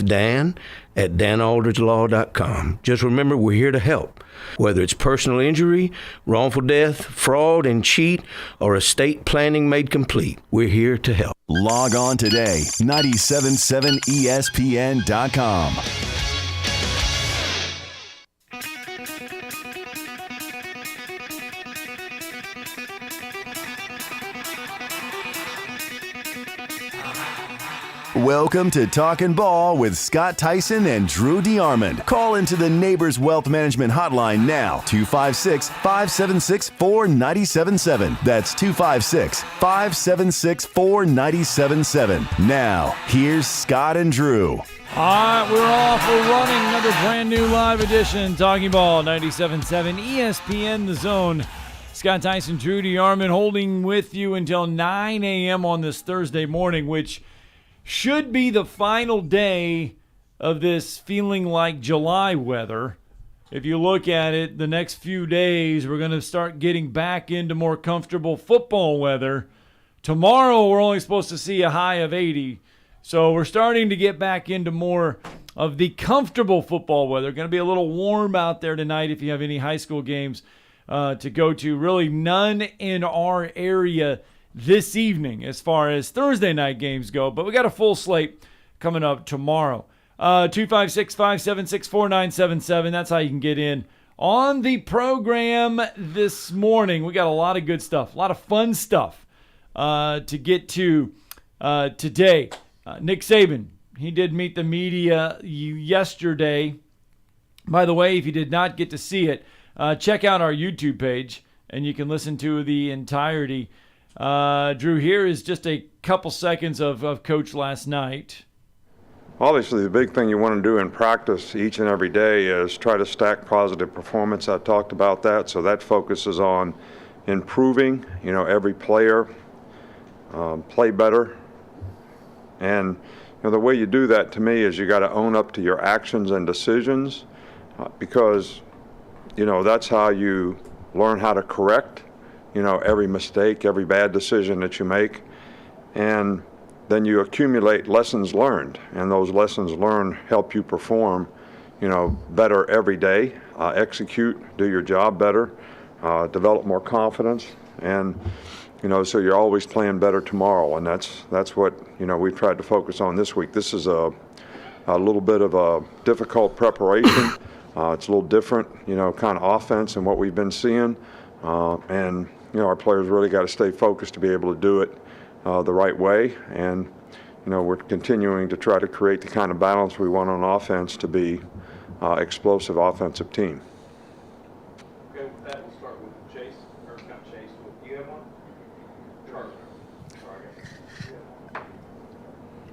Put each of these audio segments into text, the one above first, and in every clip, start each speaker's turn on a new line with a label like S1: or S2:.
S1: Dan at danaldridgelaw.com. Just remember, we're here to help. Whether it's personal injury, wrongful death, fraud and cheat, or estate planning made complete, we're here to help.
S2: Log on today, 977ESPN.com. Welcome to Talkin' Ball with Scott Theisen and Drew DeArmond. Call into the Neighbors Wealth Management Hotline now, 256-576-4977. That's 256-576-4977. Now, here's Scott and Drew.
S3: All right, we're off. We're running another brand new live edition, Talking Ball, 97.7 ESPN The Zone. Scott Theisen, Drew DeArmond holding with you until 9 a.m. on this Thursday morning, which should be the final day of this feeling like July weather. If you look at it, the next few days, we're going to start getting back into more comfortable football weather. Tomorrow, we're only supposed to see a high of 80. So we're starting to get back into more of the comfortable football weather. Going to be a little warm out there tonight if you have any high school games to go to. Really none in our area this evening as far as Thursday night games go, but we got a full slate coming up tomorrow. 256-576-4977. That's how you can get in on the program this morning. We got a lot of good stuff, a lot of fun stuff to get to today. Nick Saban, he did meet the media yesterday. By the way, if you did not get to see it, check out our YouTube page, and you can listen to the entirety. Drew, here is just a couple seconds of Coach last night.
S4: Obviously, the big thing you want to do in practice each and every day is try to stack positive performance. I talked about that, so that focuses on improving, every player, play better. And the way you do that, to me, is you got to own up to your actions and decisions because, that's how you learn how to correct every mistake, every bad decision that you make. And then you accumulate lessons learned, and those lessons learned help you perform, better every day, execute, do your job better, develop more confidence, and, so you're always playing better tomorrow. And that's what, we've tried to focus on this week. This is a little bit of a difficult preparation. It's a little different, kind of offense than what we've been seeing. And our players really got to stay focused to be able to do it the right way. And, we're continuing to try to create the kind of balance we want on offense to be explosive offensive team.
S5: Okay, with that, we'll start with Chase, or not Chase. Do you have one?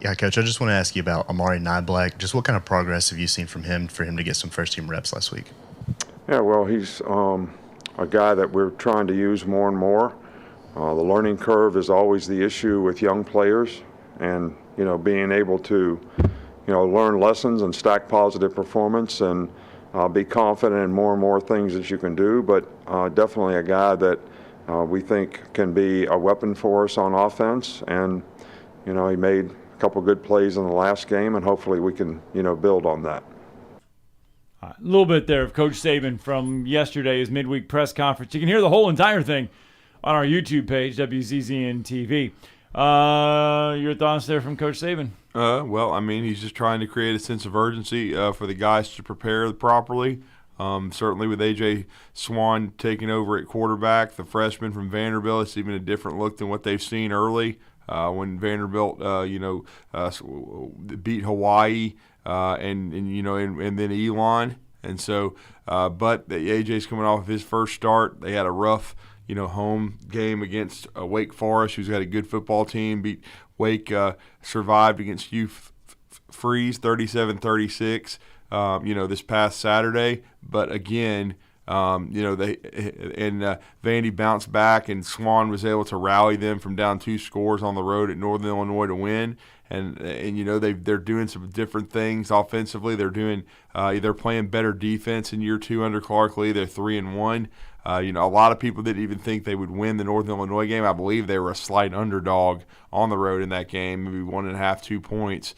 S6: Yeah, Coach, I just want to ask you about Amari Niblack. Just what kind of progress have you seen from him for him to get some first-team reps last week?
S4: Yeah, well, he's a guy that we're trying to use more and more. The learning curve is always the issue with young players, and being able to learn lessons and stack positive performance and be confident in more and more things that you can do. But definitely a guy that we think can be a weapon for us on offense, and he made a couple good plays in the last game, and hopefully we can build on that.
S3: A little bit there of Coach Saban from yesterday's midweek press conference. You can hear the whole entire thing on our YouTube page, WZZN TV. Your thoughts there from Coach Saban?
S7: Well, he's just trying to create a sense of urgency for the guys to prepare properly. Certainly with A.J. Swan taking over at quarterback, the freshman from Vanderbilt, it's even a different look than what they've seen early when Vanderbilt, beat Hawaii. And then Elon. And so, but AJ's coming off of his first start. They had a rough, home game against Wake Forest, who's got a good football team. Beat Wake, survived against Hugh Freeze 37-36, this past Saturday. But again, Vandy bounced back, and Swan was able to rally them from down 2 scores on the road at Northern Illinois to win. and you know they're doing some different things offensively. They're playing better defense in year 2 under Clark Lee. They're 3-1. You know, a lot of people didn't even think they would win the Northern Illinois game. I believe they were a slight underdog on the road in that game, maybe 1.5, 2 points.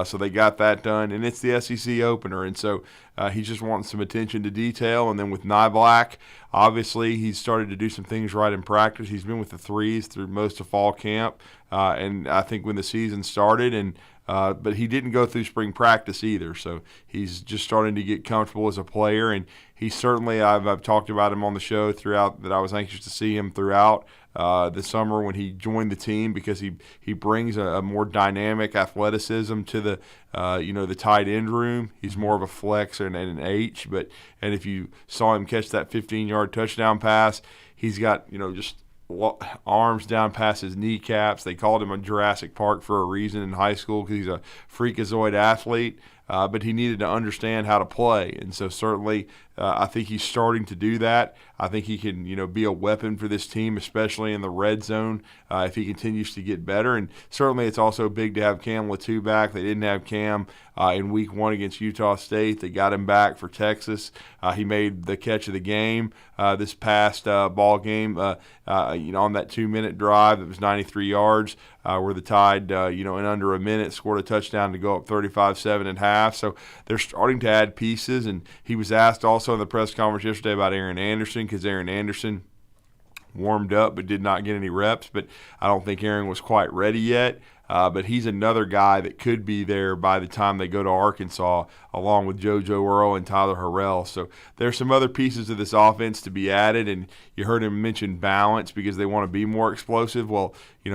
S7: So they got that done, and it's the SEC opener, and so he's just wanting some attention to detail. And then with Nyblack, obviously he's started to do some things right in practice. He's been with the threes through most of fall camp, and I think when the season started, but he didn't go through spring practice either, so he's just starting to get comfortable as a player. And he certainly, I've talked about him on the show throughout, that I was anxious to see him throughout the summer when he joined the team, because he brings a more dynamic athleticism to the the tight end room. He's more of a flex and an H, and if you saw him catch that 15-yard touchdown pass, he's got just arms down past his kneecaps. They called him a Jurassic Park for a reason in high school, because he's a freakazoid athlete. But he needed to understand how to play, and so certainly I think he's starting to do that. I think he can, be a weapon for this team, especially in the red zone, if he continues to get better. And certainly it's also big to have Cam Latu back. They didn't have Cam in Week 1 against Utah State. They got him back for Texas. He made the catch of the game this past ball game, on that 2-minute drive that was 93 yards, where the Tide, in under a minute, scored a touchdown to go up 35-7 at half. So they're starting to add pieces. And he was asked also in the press conference yesterday about Aaron Anderson, because Aaron Anderson warmed up but did not get any reps. But I don't think Aaron was quite ready yet. But he's another guy that could be there by the time they go to Arkansas, along with JoJo Earl and Tyler Harrell. So there's some other pieces of this offense to be added, and you heard him mention balance because they want to be more explosive. Well,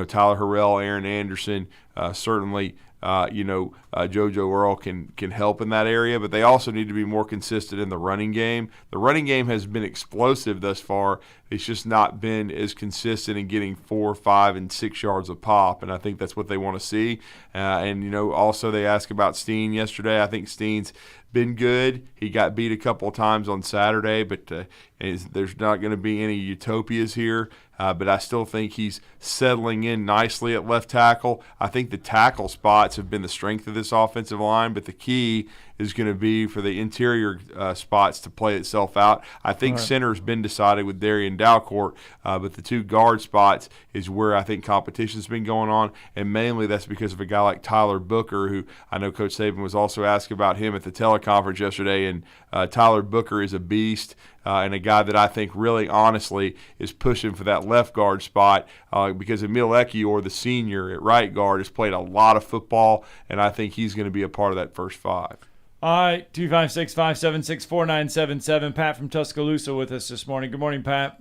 S7: Tyler Harrell, Aaron Anderson, certainly JoJo Earl can help in that area, but they also need to be more consistent in the running game. The running game has been explosive thus far. It's just not been as consistent in getting 4, 5, and 6 yards of pop, and I think that's what they want to see. Also they asked about Steen yesterday. I think Steen's been good. He got beat a couple of times on Saturday, but there's not going to be any utopias here. But I still think he's settling in nicely at left tackle. I think the tackle spots have been the strength of this offensive line, but the key is going to be for the interior spots to play itself out. I think center's been decided with Darian Dalcourt, but the 2 guard spots is where I think competition's been going on, and mainly that's because of a guy like Tyler Booker, who I know Coach Saban was also asked about him at the teleconference yesterday, and Tyler Booker is a beast. And a guy that I think really honestly is pushing for that left guard spot because Emil Ekiyor, the senior at right guard, has played a lot of football, and I think he's going to be a part of that first 5.
S3: All right, 256-576-4977. Pat from Tuscaloosa with us this morning. Good morning, Pat.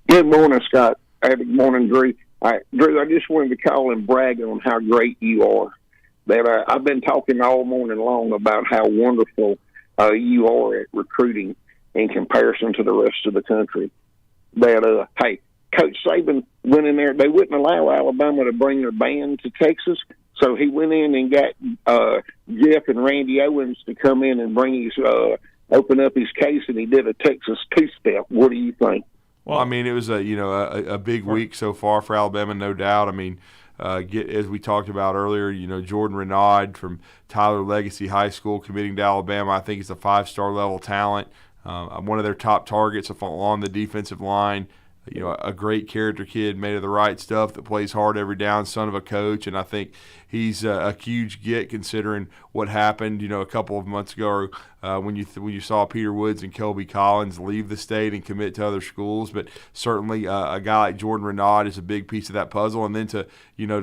S8: Good morning, Scott. Good morning, Drew. Drew, I just wanted to call and brag on how great you are. That I've been talking all morning long about how wonderful you are at recruiting in comparison to the rest of the country. That, hey, Coach Saban went in there. They wouldn't allow Alabama to bring their band to Texas, so he went in and got Jeff and Randy Owens to come in and bring his open up his case, and he did a Texas two-step. What do you think?
S7: Well, I mean, it was a big week so far for Alabama, no doubt. I mean, as we talked about earlier, Jordan Renaud from Tyler Legacy High School committing to Alabama. I think he's a 5-star level talent. One of their top targets on the defensive line. A great character kid, made of the right stuff, that plays hard every down, son of a coach, and I think he's a huge get considering what happened, a couple of months ago when you saw Peter Woods and Kelby Collins leave the state and commit to other schools. But certainly a guy like Jordan Renaud is a big piece of that puzzle, and then to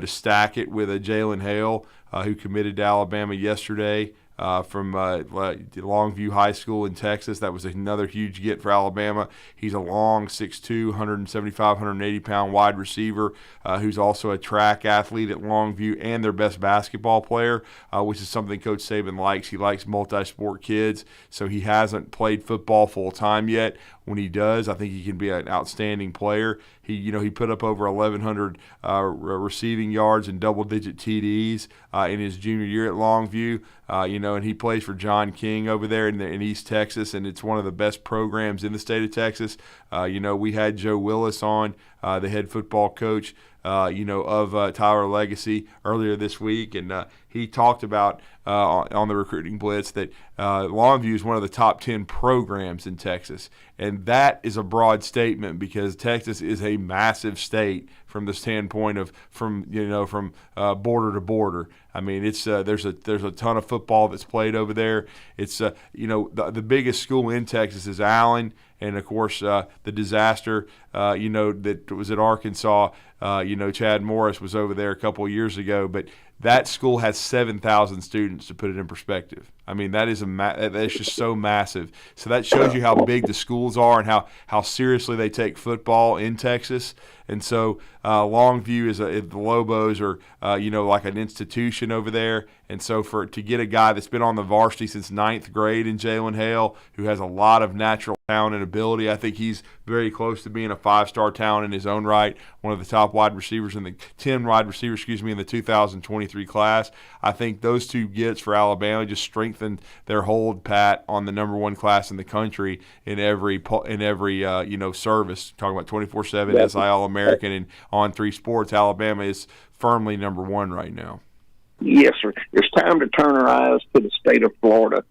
S7: stack it with a Jalen Hale who committed to Alabama yesterday. From Longview High School in Texas. That was another huge get for Alabama. He's a long 6'2", 175, 180-pound wide receiver who's also a track athlete at Longview and their best basketball player, which is something Coach Saban likes. He likes multi-sport kids, so he hasn't played football full-time yet. When he does, I think he can be an outstanding player. He put up over 1,100 receiving yards and double-digit TDs in his junior year at Longview. And he plays for John King over there in East Texas, and it's one of the best programs in the state of Texas. We had Joe Willis on, the head football coach of Tyler Legacy earlier this week, and he talked about on the recruiting blitz that Longview is one of the top 10 programs in Texas, and that is a broad statement because Texas is a massive state from the standpoint of from border to border. I mean, it's there's a ton of football that's played over there. It's the biggest school in Texas is Allen. And, of course, the disaster, that was at Arkansas, Chad Morris was over there a couple of years ago. But that school has 7,000 students, to put it in perspective. I mean, that's just so massive. So that shows you how big the schools are and how seriously they take football in Texas. And so Longview the Lobos are, like an institution over there. And so to get a guy that's been on the varsity since 9th grade in Jalen Hale, who has a lot of natural talent and ability, I think he's very close to being a 5-star talent in his own right, one of the top 10 wide receivers in the 2023 class. I think those two gets for Alabama just strengthened their hold, Pat, on the number 1 class in the country in every service. Talking about 24/7 SI All-American and on 3 sports, Alabama is firmly number 1 right now.
S8: Yes, sir. It's time to turn our eyes to the state of Florida.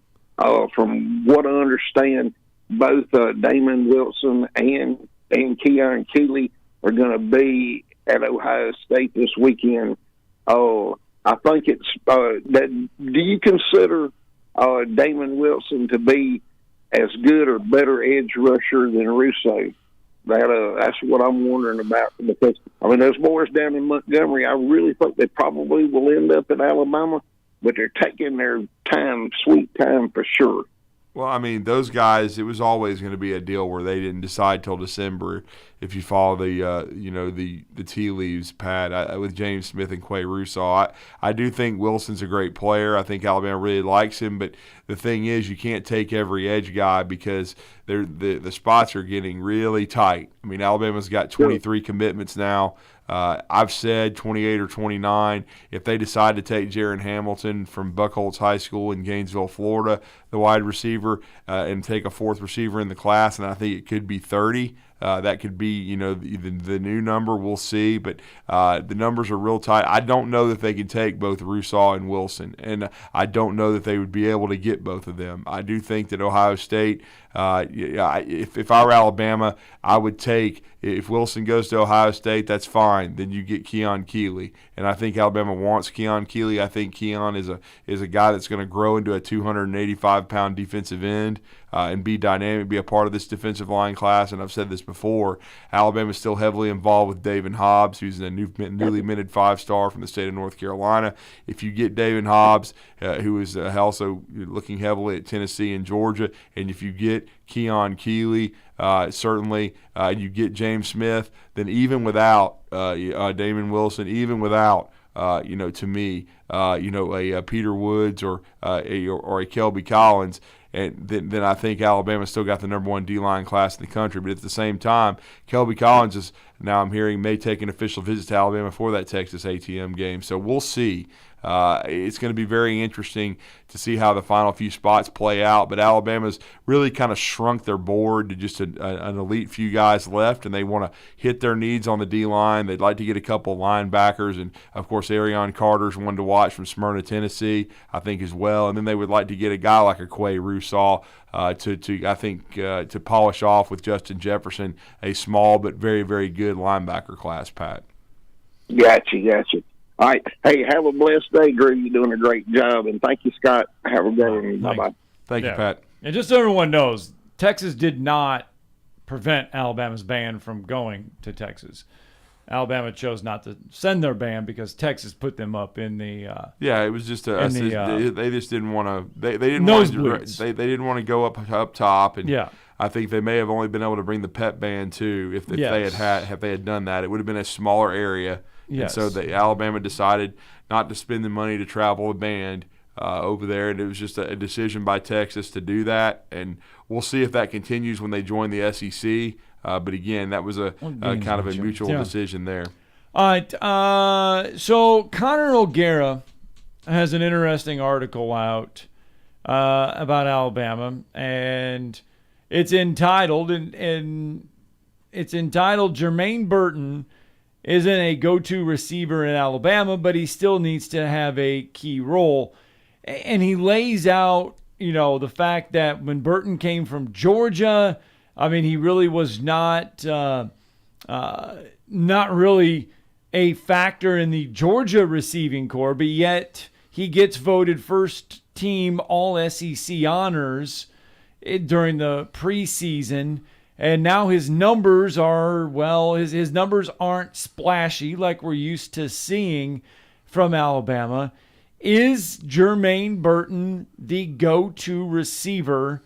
S8: From what I understand, both Damon Wilson and Keon Keeley are going to be at Ohio State this weekend. I think it's that. Do you consider Damon Wilson to be as good or better edge rusher than Russo? That's what I'm wondering about, because those boys down in Montgomery, I really think they probably will end up in Alabama, but they're taking their time, sweet time for sure.
S7: Well, I mean, those guys, it was always going to be a deal where they didn't decide till December. If you follow the tea leaves, Pat, with James Smith and Quay Russo, I do think Wilson's a great player. I think Alabama really likes him, but the thing is, you can't take every edge guy because the spots are getting really tight. I mean, Alabama's got 23 commitments now. I've said 28 or 29. If they decide to take Jaron Hamilton from Buckholz High School in Gainesville, Florida, the wide receiver, and take a 4th receiver in the class, and I think it could be 30. That could be, the new number. We'll see, but the numbers are real tight. I don't know that they can take both Russo and Wilson, and I don't know that they would be able to get both of them. I do think that Ohio State, if I were Alabama, I would take, if Wilson goes to Ohio State, that's fine. Then you get Keon Keeley, and I think Alabama wants Keon Keeley. I think Keon is a guy that's going to grow into a 285-pound defensive end and be dynamic, be a part of this defensive line class. And I've said this before, Alabama's still heavily involved with David Hobbs, who's a newly minted 5-star from the state of North Carolina. If you get David Hobbs, who is also looking heavily at Tennessee and Georgia, and if you get Keon Keeley, certainly you get James Smith, then even without Damon Wilson, even without to me, a Peter Woods or a Kelby Collins, and then I think Alabama's still got the number 1 D-line class in the country. But at the same time, Kelby Collins is, now I'm hearing, may take an official visit to Alabama for that Texas ATM game. So we'll see. It's going to be very interesting to see how the final few spots play out. But Alabama's really kind of shrunk their board to just an elite few guys left, and they want to hit their needs on the D-line. They'd like to get a couple of linebackers, and, of course, Arion Carter's one to watch from Smyrna, Tennessee, I think, as well. And then they would like to get a guy like a Quay Russo to polish off with Justin Jefferson, a small but very, very good linebacker class, Pat.
S8: Gotcha. All right. Hey, have a blessed day, Drew. You're doing a great job. And thank you, Scott. Have a good one. Bye-bye.
S7: Thank you, Pat.
S3: And just so everyone knows, Texas did not prevent Alabama's ban from going to Texas. Alabama chose not to send their ban because Texas put them up in the
S7: it was just they just didn't want to they didn't want to go up top, and I think they may have only been able to bring the pep band too if they had done that. It would have been a smaller area.
S3: Yes.
S7: And so Alabama decided not to spend the money to travel a band over there, and it was just a decision by Texas to do that. And we'll see if that continues when they join the SEC. But again, that was a kind of a mutual decision there.
S3: All right. So Connor O'Gara has an interesting article out about Alabama, and it's entitled Jermaine Burton isn't a go-to receiver in Alabama, but he still needs to have a key role. And he lays out, the fact that when Burton came from Georgia, I mean, he really was not really a factor in the Georgia receiving corps, but yet he gets voted first team All-SEC honors during the preseason. And now his numbers are, his numbers aren't splashy like we're used to seeing from Alabama. Is Jermaine Burton the go-to receiver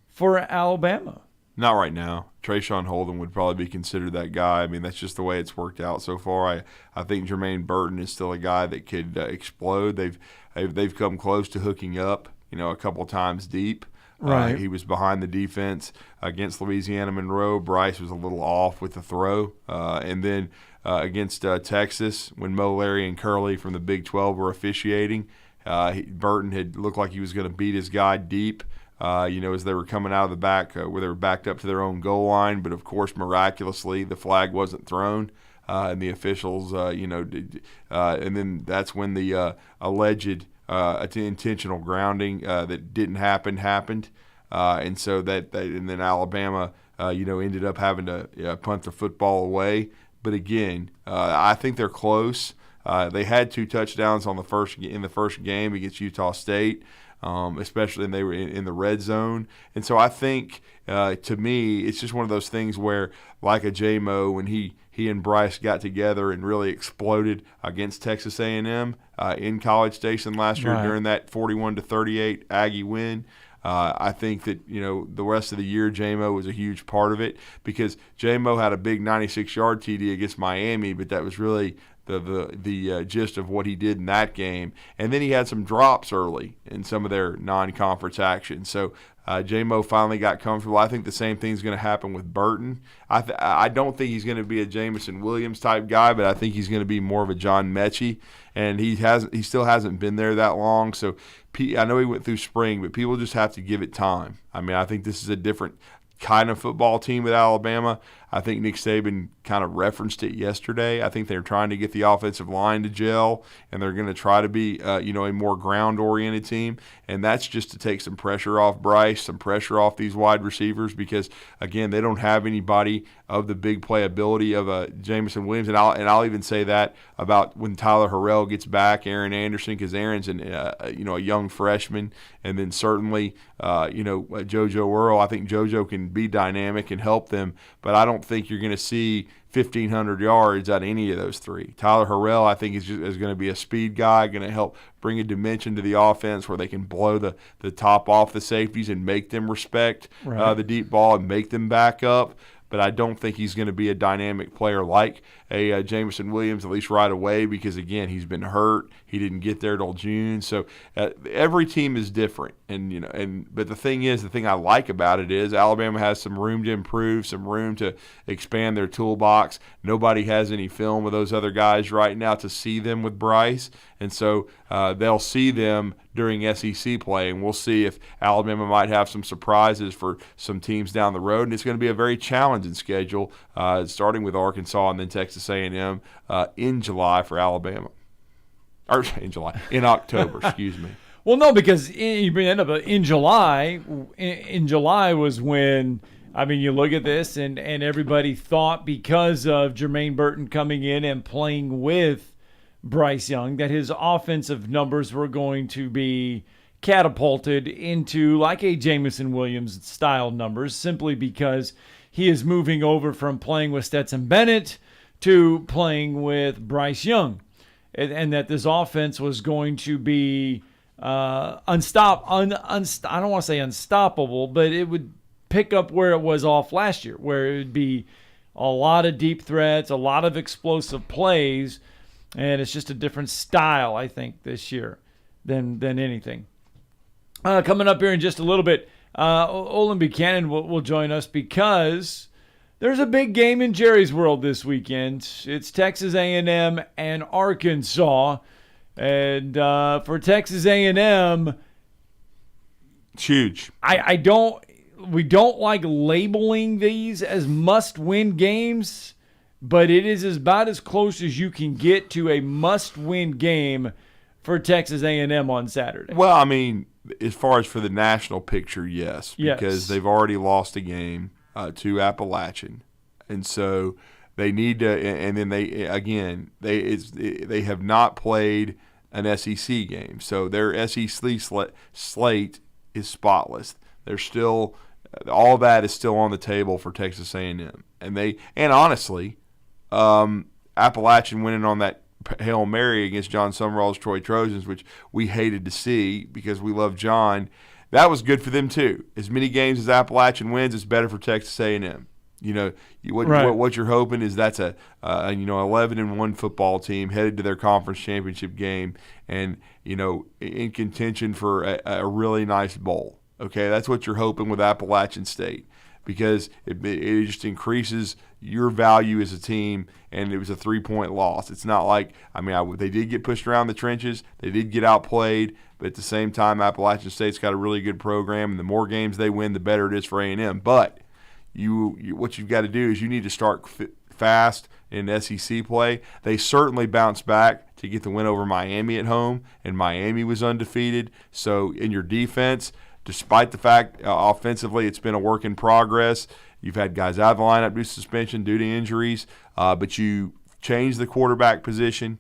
S3: for Alabama?
S7: Not right now. Trayshawn Holden would probably be considered that guy. I mean, that's just the way it's worked out so far. I think Jermaine Burton is still a guy that could explode. They've come close to hooking up, a couple times deep.
S3: Right.
S7: He was behind the defense against Louisiana Monroe. Bryce was a little off with the throw. And then against Texas, when Mo, Larry, and Curley from the Big 12 were officiating, Burton had looked like he was going to beat his guy deep, as they were coming out of the back where they were backed up to their own goal line. But, of course, miraculously, the flag wasn't thrown. And the officials, and then that's when the alleged intentional grounding that didn't happen happened, and so and then Alabama, ended up having to punt the football away. But again, I think they're close. They had 2 touchdowns in the first game against Utah State, especially when they were in the red zone. And so I think, to me, it's just one of those things where, like a J-Mo, when he and Bryce got together and really exploded against Texas A&M in College Station last year during that 41-38 Aggie win. I think that, the rest of the year, J-Mo was a huge part of it, because J-Mo had a big 96-yard TD against Miami, but that was really the gist of what he did in that game. And then he had some drops early in some of their non-conference action. So J-Mo finally got comfortable. I think the same thing's going to happen with Burton. I don't think he's going to be a Jameson Williams type guy, but I think he's going to be more of a John Mechie, and he still hasn't been there that long. So I know he went through spring, but people just have to give it time. I mean, I think this is a different kind of football team with Alabama. I think Nick Saban kind of referenced it yesterday. I think they're trying to get the offensive line to gel, and they're going to try to be, a more ground-oriented team. And that's just to take some pressure off Bryce, some pressure off these wide receivers, because, again, they don't have anybody of the big playability of Jameson Williams. And I'll even say that about when Tyler Harrell gets back, Aaron Anderson, because Aaron's a young freshman. And then certainly, JoJo Earl. I think JoJo can be dynamic and help them, but I don't think you're going to see 1,500 yards out of any of those 3. Tyler Harrell, I think, is going to be a speed guy, going to help bring a dimension to the offense where they can blow the top off the safeties and make them respect the deep ball and make them back up. But I don't think he's going to be a dynamic player like a Jameson Williams, at least right away, because, again, he's been hurt. He didn't get there till June. So every team is different. But the thing I like about it is Alabama has some room to improve, some room to expand their toolbox. Nobody has any film of those other guys right now to see them with Bryce. And so they'll see them during SEC play, and we'll see if Alabama might have some surprises for some teams down the road. And it's going to be a very challenging schedule, starting with Arkansas and then Texas A&M in July for Alabama. Or in October, excuse me.
S3: Well, no, because you bring that up in July. In July was when, I mean, you look at this, and everybody thought, because of Jermaine Burton coming in and playing with Bryce Young, that his offensive numbers were going to be catapulted into like a Jameson Williams style numbers, simply because he is moving over from playing with Stetson Bennett to playing with Bryce Young, and that this offense was going to be I don't want to say unstoppable, but it would pick up where it was off last year, where it would be a lot of deep threats, a lot of explosive plays, and it's just a different style, I think, this year than anything. Coming up here in just a little bit, Olin Buchanan will join us, because there's a big game in Jerry's world this weekend. It's Texas A&M and Arkansas. And for Texas A&M,
S7: it's huge.
S3: We don't like labeling these as must-win games, but it is about as close as you can get to a must-win game for Texas A&M on Saturday.
S7: Well, I mean, as far as for the national picture, yes, because they've already lost a game to Appalachian, and so they need to. And then they have not played an SEC game, so their SEC slate is spotless. They're still all that is still on the table for Texas A&M, and honestly, Appalachian winning on that Hail Mary against John Summerall's Troy Trojans, which we hated to see because we love John, that was good for them too. As many games as Appalachian wins, it's better for Texas A&M. What you're hoping is that's a 11-1 football team headed to their conference championship game and in contention for a really nice bowl. Okay, that's what you're hoping with Appalachian State, because it just increases your value as a team, and it was a 3-point loss. It's not like, they did get pushed around the trenches. They did get outplayed, but at the same time, Appalachian State's got a really good program, and the more games they win, the better it is for A&M. But what you've got to do is you need to start fast in SEC play. They certainly bounced back to get the win over Miami at home, and Miami was undefeated. So in your defense, despite the fact offensively it's been a work in progress, you've had guys out of the lineup due to suspension, due to injuries, but you changed the quarterback position.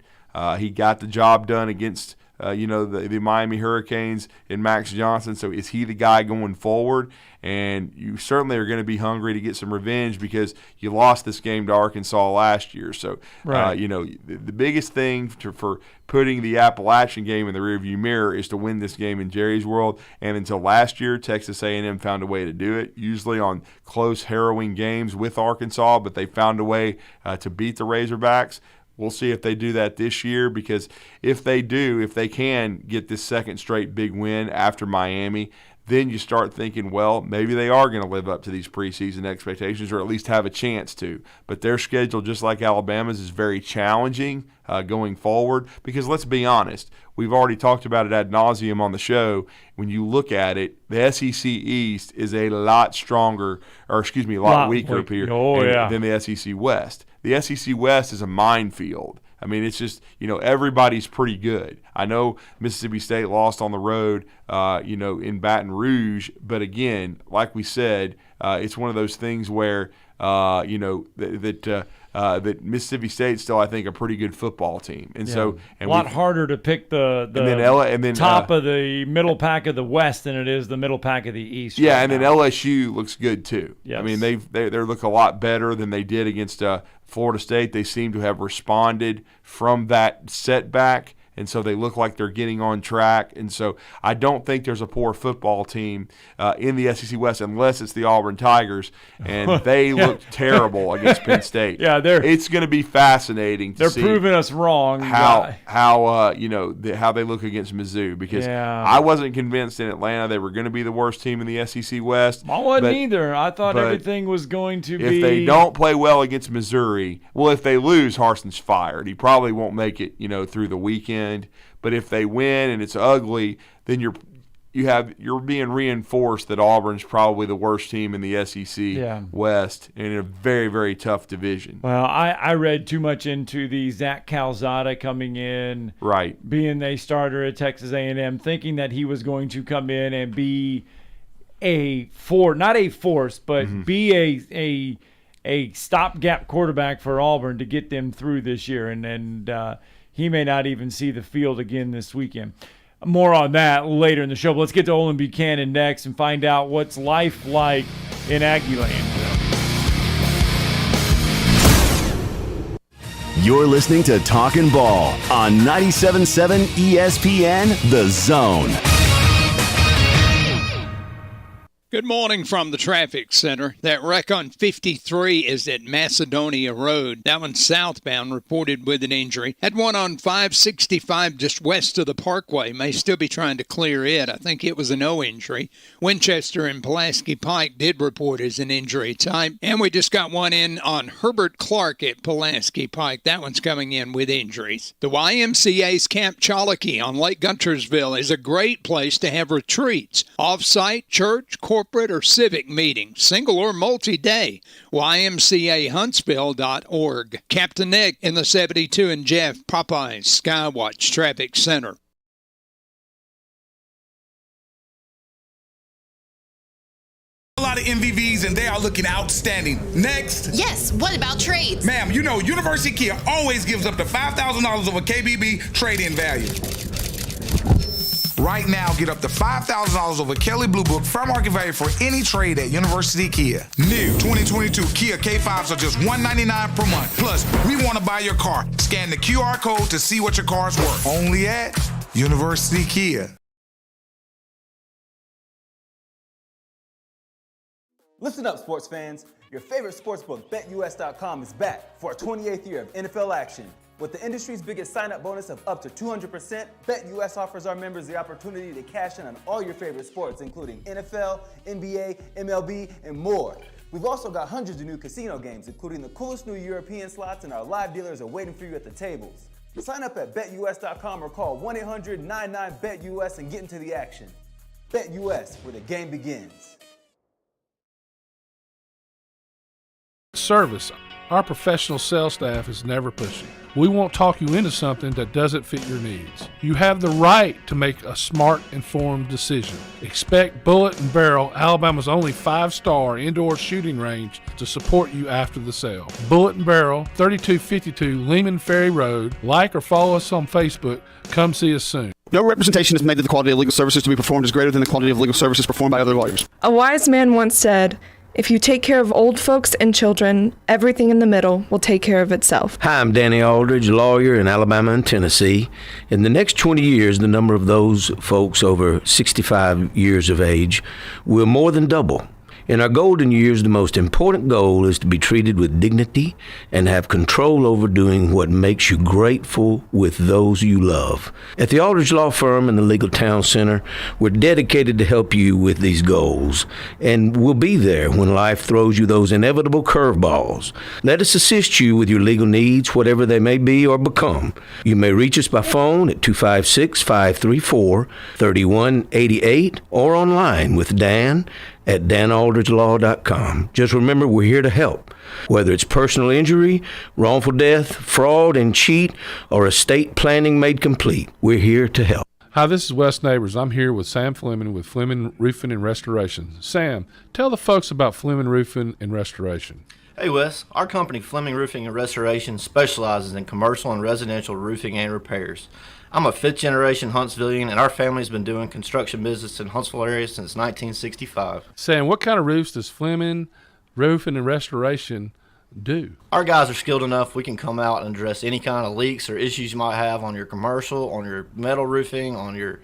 S7: He got the job done against the Miami Hurricanes in Max Johnson. So is he the guy going forward? And you certainly are going to be hungry to get some revenge because you lost this game to Arkansas last year. So,
S3: right.
S7: The biggest thing for putting the Appalachian game in the rearview mirror is to win this game in Jerry's World. And until last year, Texas A&M found a way to do it, usually on close, harrowing games with Arkansas, but they found a way to beat the Razorbacks. We'll see if they do that this year, because if they can get this second straight big win after Miami, then you start thinking, well, maybe they are going to live up to these preseason expectations, or at least have a chance to. But their schedule, just like Alabama's, is very challenging going forward, because let's be honest, we've already talked about it ad nauseum on the show. When you look at it, the SEC East is a lot stronger, a lot weaker than the SEC West. The SEC West is a minefield. It's just, everybody's pretty good. I know Mississippi State lost on the road, in Baton Rouge. But again, like we said, it's one of those things where, that Mississippi State's still, I think, a pretty good football team. And so
S3: a lot harder to pick the top of the middle pack of the West than it is the middle pack of the East.
S7: Yeah, and then LSU looks good too.
S3: Yes.
S7: They look a lot better than they did against Florida State. They seem to have responded from that setback, and so they look like they're getting on track. And so I don't think there's a poor football team in the SEC West unless it's the Auburn Tigers, and they looked terrible against Penn State.
S3: Yeah,
S7: it's going to be fascinating to see.
S3: They're proving us wrong.
S7: How they look against Mizzou, because I wasn't convinced in Atlanta they were going to be the worst team in the SEC West.
S3: I wasn't either. I thought everything was going to be.
S7: If they don't play well against Missouri, if they lose, Harson's fired. He probably won't make it, through the weekend. But if they win and it's ugly, then you're being reinforced that Auburn's probably the worst team in the SEC West in a very, very tough division.
S3: Well, I read too much into the Zach Calzada coming in,
S7: right,
S3: being a starter at Texas A&M, thinking that he was going to come in and be not a force, but be a stopgap quarterback for Auburn to get them through this year, and he may not even see the field again this weekend. More on that later in the show. But let's get to Olin Buchanan next and find out what's life like in Aggieland.
S2: You're listening to Talkin' Ball on 97.7 ESPN, The Zone.
S9: Good morning from the traffic center. That wreck on 53 is at Macedonia Road. That one's southbound, reported with an injury. Had one on 565 just west of the Parkway. May still be trying to clear it. I think it was a no injury. Winchester and Pulaski Pike did report as an injury type. And we just got one in on Herbert Clark at Pulaski Pike. That one's coming in with injuries. The YMCA's Camp Chalakee on Lake Guntersville is a great place to have retreats. Off-site, church, corporate corporate or civic meeting, single or multi-day. YMCAHuntsville.org. Captain Nick in the 72 and Jeff, Popeyes Skywatch Traffic Center.
S10: A lot of MVVs and they are looking outstanding. Next.
S11: Yes, what about trades?
S10: Ma'am, you know University Kia always gives up to $5,000 of a KBB trade-in value. Right now, get up to $5,000 over Kelly Blue Book fair market value for any trade at University Kia. New 2022 Kia K5s are just $199 per month. Plus, we want to buy your car. Scan the QR code to see what your car's worth. Only at University Kia.
S12: Listen up, sports fans. Your favorite sportsbook, BetUS.com, is back for a 28th year of NFL action. With the industry's biggest sign-up bonus of up to 200%, BetUS offers our members the opportunity to cash in on all your favorite sports, including NFL, NBA, MLB, and more. We've also got hundreds of new casino games, including the coolest new European slots, and our live dealers are waiting for you at the tables. Sign up at BetUS.com or call 1-800-99-BET-US and get into the action. BetUS, where the game begins.
S13: Service. Our professional sales staff is never pushy. We won't talk you into something that doesn't fit your needs. You have the right to make a smart, informed decision. Expect Bullet and Barrel, Alabama's only 5-star indoor shooting range, to support you after the sale. Bullet and Barrel, 3252 Lehman Ferry Road. Like or follow us on Facebook. Come see us soon.
S14: No representation is made that the quality of legal services to be performed is greater than the quality of legal services performed by other lawyers.
S15: A wise man once said, "If you take care of old folks and children, everything in the middle will take care of itself."
S1: Hi, I'm Danny Aldridge, lawyer in Alabama and Tennessee. In the next 20 years, the number of those folks over 65 years of age will more than double. In our golden years, the most important goal is to be treated with dignity and have control over doing what makes you grateful with those you love. At the Aldridge Law Firm and the Legal Town Center, we're dedicated to help you with these goals, and we'll be there when life throws you those inevitable curveballs. Let us assist you with your legal needs, whatever they may be or become. You may reach us by phone at 256-534-3188 or online with Dan at danaldridgelaw.com. Just remember, we're here to help. Whether it's personal injury, wrongful death, fraud and cheat, or estate planning made complete, we're here to help.
S13: Hi, this is Wes Neighbors. I'm here with Sam Fleming with Fleming Roofing and Restoration. Sam, tell the folks about Fleming Roofing and Restoration.
S16: Hey Wes, our company Fleming Roofing and Restoration specializes in commercial and residential roofing and repairs. I'm a 5th generation Huntsvillian, and our family's been doing construction business in Huntsville area since 1965.
S13: Sam, what kind of roofs does Fleming Roofing and Restoration do?
S16: Our guys are skilled enough. We can come out and address any kind of leaks or issues you might have on your commercial, on your metal roofing, on your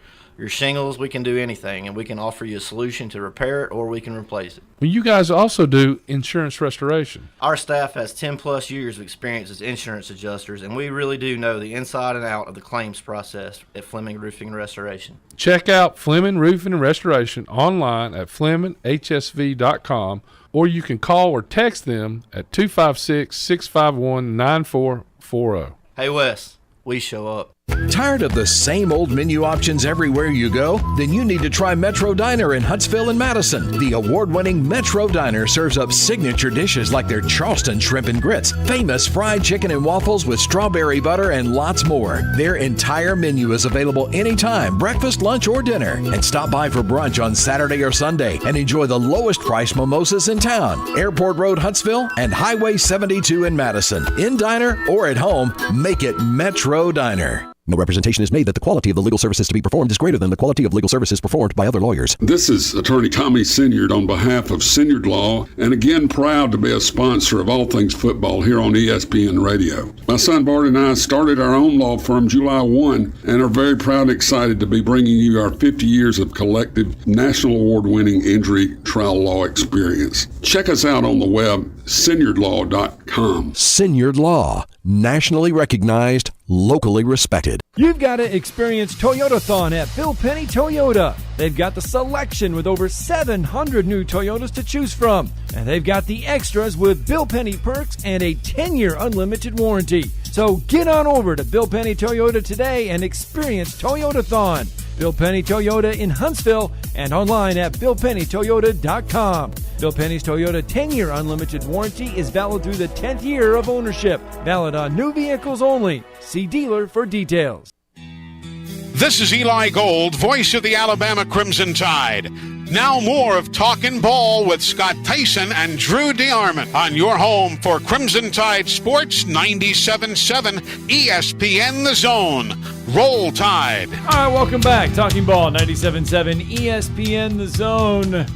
S16: shingles. We can do anything, and we can offer you a solution to repair it, or we can replace it.
S13: Well, you guys also do insurance restoration.
S16: Our staff has 10 plus years of experience as insurance adjusters, and we really do know the inside and out of the claims process at Fleming Roofing and Restoration.
S13: Check out Fleming Roofing and Restoration online at FlemingHSV.com, or you can call or text them at 256-651-9440.
S16: Hey Wes, we show up.
S17: Tired of the same old menu options everywhere you go? Then you need to try Metro Diner in Huntsville and Madison. The award-winning Metro Diner serves up signature dishes like their Charleston shrimp and grits, famous fried chicken and waffles with strawberry butter, and lots more. Their entire menu is available anytime, breakfast, lunch, or dinner. And stop by for brunch on Saturday or Sunday and enjoy the lowest price mimosas in town. Airport Road, Huntsville, and Highway 72 in Madison. In diner or at home, make it Metro Diner. No representation is made that the quality of the legal services to be performed is greater than the quality of legal services performed by other lawyers.
S18: This is Attorney Tommy Sinyard on behalf of Sinyard Law, and again, proud to be a sponsor of all things football here on ESPN Radio. My son Bart and I started our own law firm July 1 and are very proud and excited to be bringing you our 50 years of collective national award-winning injury trial law experience. Check us out on the web, sinyardlaw.com.
S17: Sinyard Law, nationally recognized, locally respected.
S3: You've got to experience Toyotathon at Bill Penny Toyota. They've got the selection with over 700 new Toyotas to choose from. And they've got the extras with Bill Penny perks and a 10-year unlimited warranty. So get on over to Bill Penny Toyota today and experience Toyotathon. Bill Penny Toyota in Huntsville and online at BillPennyToyota.com. Bill Penny's Toyota 10-year unlimited warranty is valid through the 10th year of ownership. Valid on new vehicles only. See dealer for details.
S11: This is Eli Gold, voice of the Alabama Crimson Tide. Now more of Talkin' Ball with Scott Tyson and Drew DeArmond on your home for Crimson Tide Sports 97.7 ESPN The Zone. Roll Tide.
S3: All right, welcome back. Talking Ball 97.7 ESPN The Zone.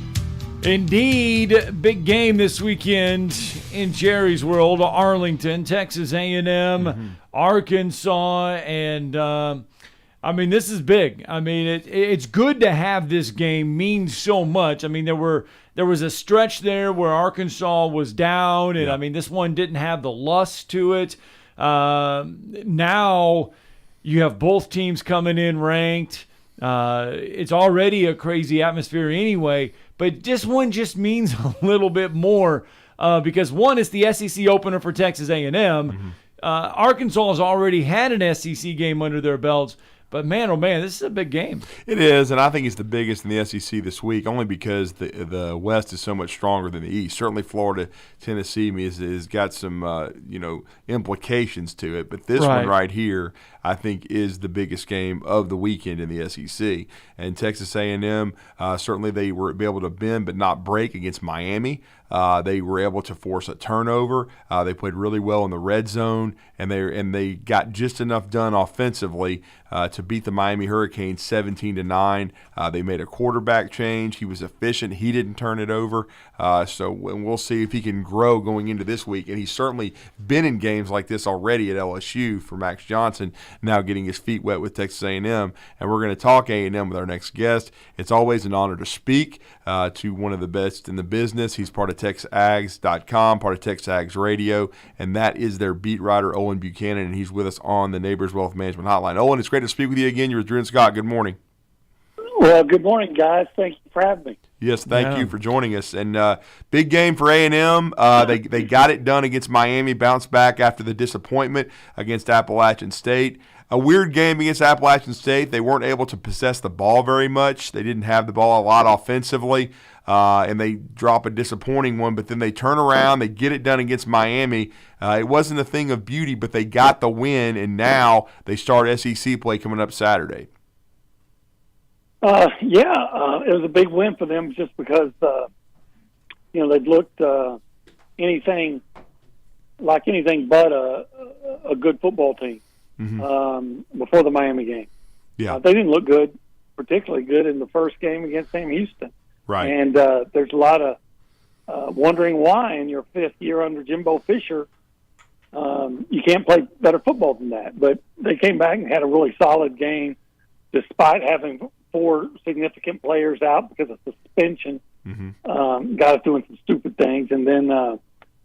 S3: Indeed, big game this weekend in Jerry's world. Arlington, Texas A&M, Arkansas, and this is big. I mean, it's good to have this game mean so much. I mean, there was a stretch there where Arkansas was down, and I mean, this one didn't have the lust to it. Now you have both teams coming in ranked. It's already a crazy atmosphere anyway, but this one just means a little bit more because one, it's the SEC opener for Texas A&M. Arkansas has already had an SEC game under their belts. But, man, oh, man, this is a big game.
S7: It is, and I think it's the biggest in the SEC this week, only because the West is so much stronger than the East. Certainly Florida, Tennessee has got some, implications to it. But this one right here, I think, is the biggest game of the weekend in the SEC. And Texas A&M, certainly they were able to bend but not break against Miami. They were able to force a turnover. They played really well in the red zone, and they got just enough done offensively to beat the Miami Hurricanes 17-9. They made a quarterback change. He was efficient. He didn't turn it over. So we'll see if he can grow going into this week. And he's certainly been in games like this already at LSU for Max Johnson, now getting his feet wet with Texas A&M. And we're going to talk A&M with our next guest. It's always an honor to speak to one of the best in the business. He's part of TexAgs.com, part of TexAgs Radio, and that is their beat writer, Owen Buchanan, and he's with us on the Neighbors Wealth Management Hotline. Owen, it's great to speak with you again. You're with Drew and Scott. Good morning.
S19: Well, good morning, guys. Thank you for having me.
S7: Yes, thank you for joining us. And big game for A&M. They got it done against Miami, bounced back after the disappointment against Appalachian State. A weird game against Appalachian State. They weren't able to possess the ball very much. They didn't have the ball a lot offensively, and they drop a disappointing one. But then they turn around, they get it done against Miami. It wasn't a thing of beauty, but they got the win, and now they start SEC play coming up Saturday.
S19: It was a big win for them just because, they'd looked anything but a good football team before the Miami game.
S7: Yeah,
S19: they didn't look good, particularly good in the first game against Sam Houston.
S7: Right.
S19: And there's a lot of wondering why in your fifth year under Jimbo Fisher you can't play better football than that. But they came back and had a really solid game despite having 4 significant players out because of suspension. Got us doing some stupid things. And then,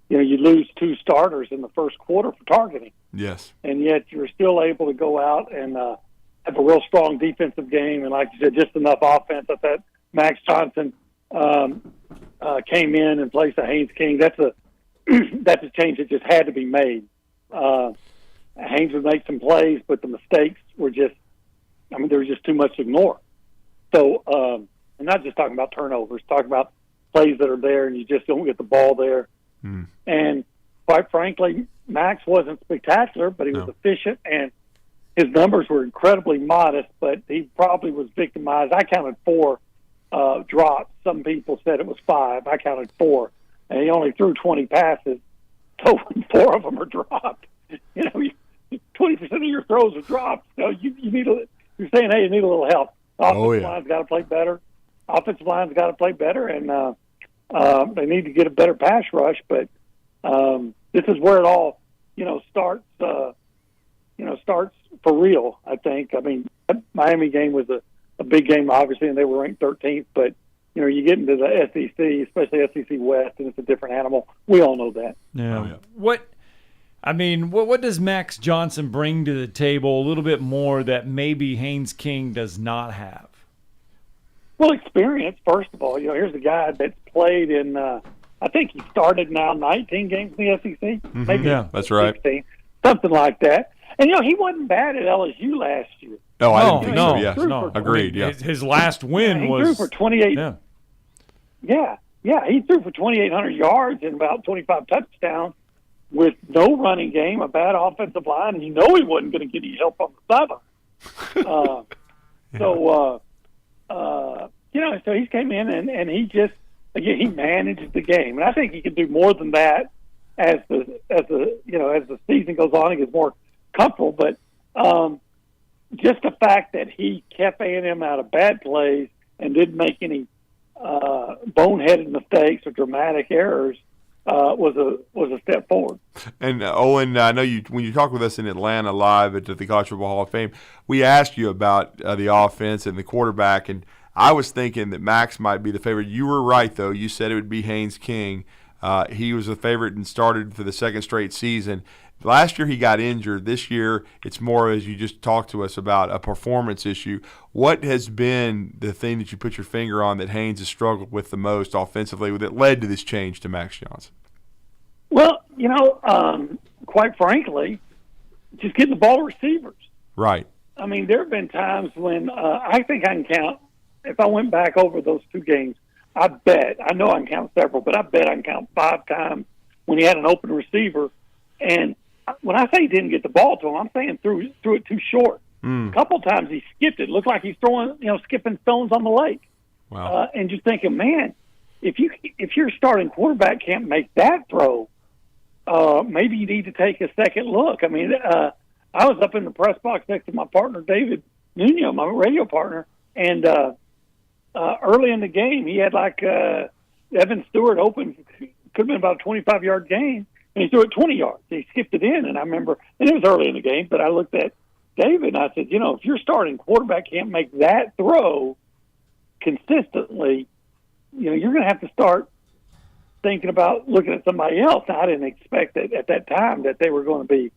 S19: you lose 2 starters in the first quarter for targeting.
S7: Yes.
S19: And yet you're still able to go out and have a real strong defensive game. And like you said, just enough offense that Max Johnson came in and placed a Haynes King. That's a change that just had to be made. Haynes would make some plays, but the mistakes were just, there was just too much to ignore. So, I'm not just talking about turnovers, talking about plays that are there and you just don't get the ball there. And quite frankly, Max wasn't spectacular, but he was efficient and his numbers were incredibly modest, but he probably was victimized. I counted 4 drops. Some people said it was 5. I counted 4. And he only threw 20 passes, so 4 of them are dropped. 20% of your throws are dropped. So you need you're saying, hey, you need a little help. Offensive line's got to play better. Offensive line's got to play better, and they need to get a better pass rush. But this is where it all, starts. Starts for real. I think. That Miami game was a big game, obviously, and they were ranked 13th. But you get into the SEC, especially SEC West, and it's a different animal. We all know that.
S3: Yeah. What does Max Johnson bring to the table a little bit more that maybe Haynes King does not have?
S19: Well, experience, first of all. Here's a guy that's played in, I think he started now 19 games in the SEC. Maybe
S7: that's right.
S19: 16, something like that. And he wasn't bad at LSU last year.
S7: No, I didn't think
S3: no,
S7: so. Yes,
S3: no.
S7: agreed. Yeah,
S3: his last win
S19: he
S3: was
S19: threw for 28.
S3: Yeah.
S19: Yeah, he threw for 2,800 yards and about 25 touchdowns with no running game, a bad offensive line, and he wasn't going to get any help on the sideline. So he came in and he just, again, he managed the game, and I think he can do more than that as the season goes on. He gets more comfortable, but just the fact that he kept A&M out of bad plays and didn't make any boneheaded mistakes or dramatic errors was a step forward.
S7: And Owen, I know when you talked with us in Atlanta live at the College Football Hall of Fame, we asked you about the offense and the quarterback, and I was thinking that Max might be the favorite. You were right, though. You said it would be Haynes King. He was the favorite and started for the second straight season. Last year he got injured. This year it's more, as you just talked to us about, a performance issue. What has been the thing that you put your finger on that Haynes has struggled with the most offensively that led to this change to Max Johnson?
S19: Well, quite frankly, just getting the ball to receivers.
S7: Right.
S19: I mean, there have been times when I think I can count, if I went back over those two games, I know I can count several, but I bet I can count 5 times when he had an open receiver. And when I say he didn't get the ball to him, I'm saying threw it too short. A couple times he skipped it. Looked like he's throwing, skipping stones on the lake.
S7: Wow.
S19: And just thinking, man, if your starting quarterback can't make that throw, maybe you need to take a second look. I mean, I was up in the press box next to my partner, David Nuno, my radio partner, and early in the game, he had Evan Stewart open, could have been about a 25-yard gain, and he threw it 20 yards. He skipped it in, and I remember, and it was early in the game, but I looked at David, and I said, if your starting quarterback can't make that throw consistently, you're going to have to start thinking about looking at somebody else. Now, I didn't expect that at that time that they were going to be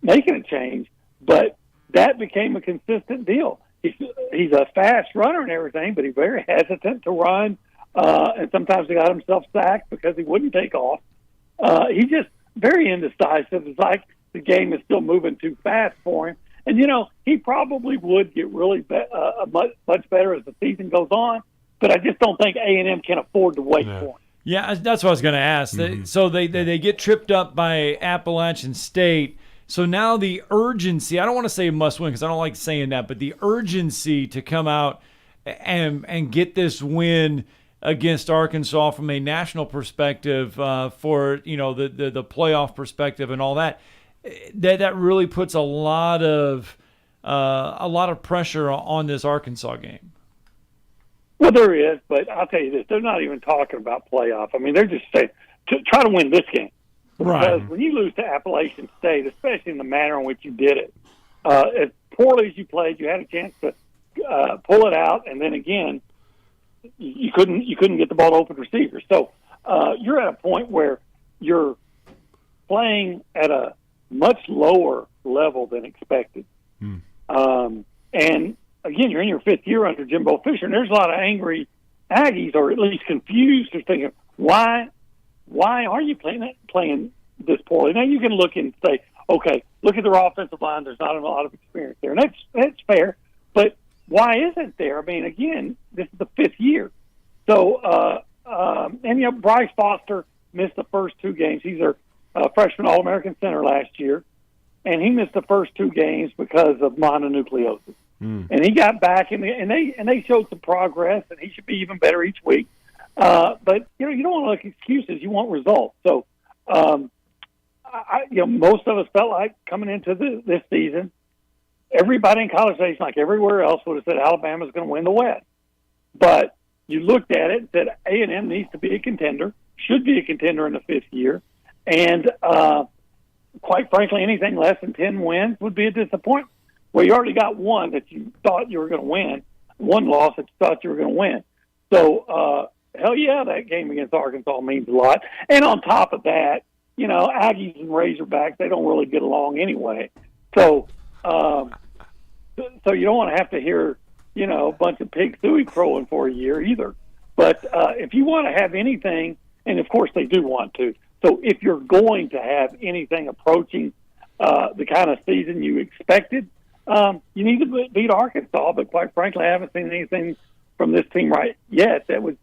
S19: making a change, but that became a consistent deal. He's a fast runner and everything, but he's very hesitant to run, and sometimes he got himself sacked because he wouldn't take off. He's just very indecisive. It's like the game is still moving too fast for him. And, he probably would get really much better as the season goes on, but I just don't think A&M can afford to wait for him.
S3: Yeah, that's what I was going to ask. So they get tripped up by Appalachian State. So now the urgency, I don't want to say must win because I don't like saying that, but the urgency to come out and get this win against Arkansas from a national perspective for, the playoff perspective and all that really puts a lot of pressure on this Arkansas game.
S19: Well, there is, but I'll tell you this, they're not even talking about playoff. I mean, they're just saying, try to win this game. Because when you lose to Appalachian State, especially in the manner in which you did it, as poorly as you played, you had a chance to pull it out, and then again, you couldn't get the ball to open receivers. So you're at a point where you're playing at a much lower level than expected. And again, you're in your 5th year under Jimbo Fisher, and there's a lot of angry Aggies, or at least confused, or thinking, why are you playing this poorly? Now you can look and say, okay, look at their offensive line. There's not a lot of experience there, and that's fair. But why isn't there? I mean, again, this is the 5th year. So, Bryce Foster missed the first 2 games. He's their freshman All-American center last year, and he missed the first 2 games because of mononucleosis. And he got back, and they showed some progress, and he should be even better each week. But you don't want to look at excuses. You want results. So, most of us felt like coming into this season, everybody in College Station, like everywhere else, would have said Alabama's going to win the West. But you looked at it and said A&M needs to be a contender, should be a contender in the 5th year, and quite frankly, anything less than 10 wins would be a disappointment. Well, you already got one that you thought you were going to win, one loss that you thought you were going to win. So, hell yeah, that game against Arkansas means a lot. And on top of that, Aggies and Razorbacks, they don't really get along anyway. So you don't want to have to hear, a bunch of pig suey crowing for a year either. But if you want to have anything, and of course they do want to, so if you're going to have anything approaching the kind of season you expected. You need to beat Arkansas, but quite frankly, I haven't seen anything from this team right yet that would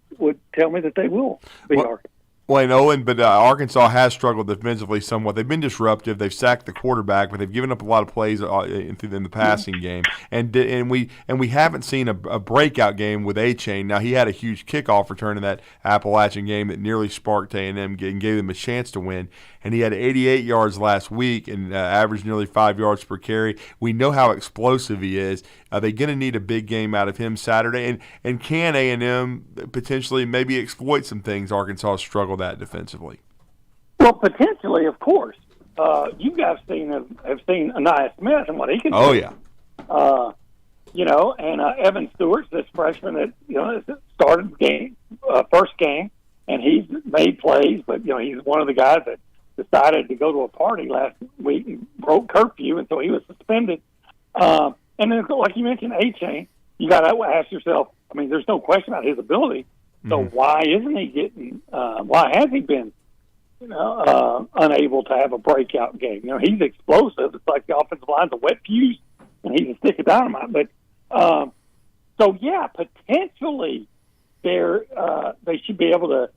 S19: tell me that they will beat Arkansas.
S7: Well, and Owen, but Arkansas has struggled defensively somewhat. They've been disruptive. They've sacked the quarterback, but they've given up a lot of plays in the passing game. And we haven't seen a breakout game with A-Chain. Now, he had a huge kickoff return in that Appalachian game that nearly sparked A&M and gave them a chance to win. And he had 88 yards last week and averaged nearly 5 yards per carry. We know how explosive he is. Are they going to need a big game out of him Saturday? And can A&M potentially maybe exploit some things Arkansas struggled at defensively?
S19: Well, potentially, of course. You guys have seen Anaya Smith and what he can do.
S7: Oh, yeah.
S19: And Evan Stewart's this freshman that started first game, and he's made plays, but he's one of the guys that decided to go to a party last week and broke curfew, and so he was suspended. And then, like you mentioned, A-Chain, you got to ask yourself, I mean, there's no question about his ability. So why isn't he getting? Why has he been, unable to have a breakout game? He's explosive. It's like the offensive line's a wet fuse, and he's a stick of dynamite. But so yeah, potentially they should be able to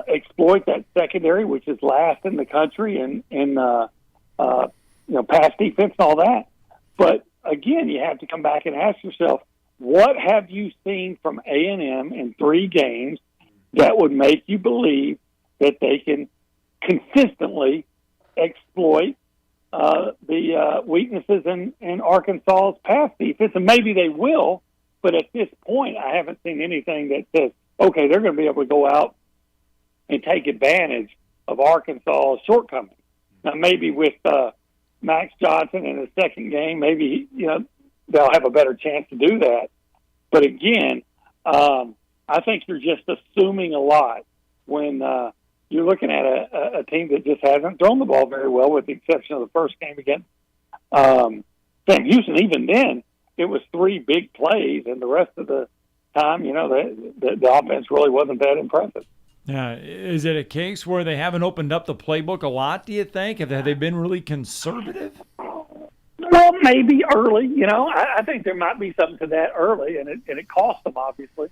S19: exploit that secondary, which is last in the country in pass defense and all that. But again, you have to come back and ask yourself, what have you seen from A&M in 3 games that would make you believe that they can consistently exploit the weaknesses in Arkansas's pass defense? And maybe they will, but at this point, I haven't seen anything that says, okay, they're going to be able to go out and take advantage of Arkansas's shortcomings. Now, maybe with Max Johnson in his second game, maybe they'll have a better chance to do that. But again, I think you're just assuming a lot when you're looking at a team that just hasn't thrown the ball very well, with the exception of the first game against Sam Houston. Even then, it was 3 big plays, and the rest of the time, the offense really wasn't that impressive.
S3: Yeah, is it a case where they haven't opened up the playbook a lot, do you think? Have they been really conservative?
S19: Well, maybe early. I think there might be something to that early, and it cost them, obviously.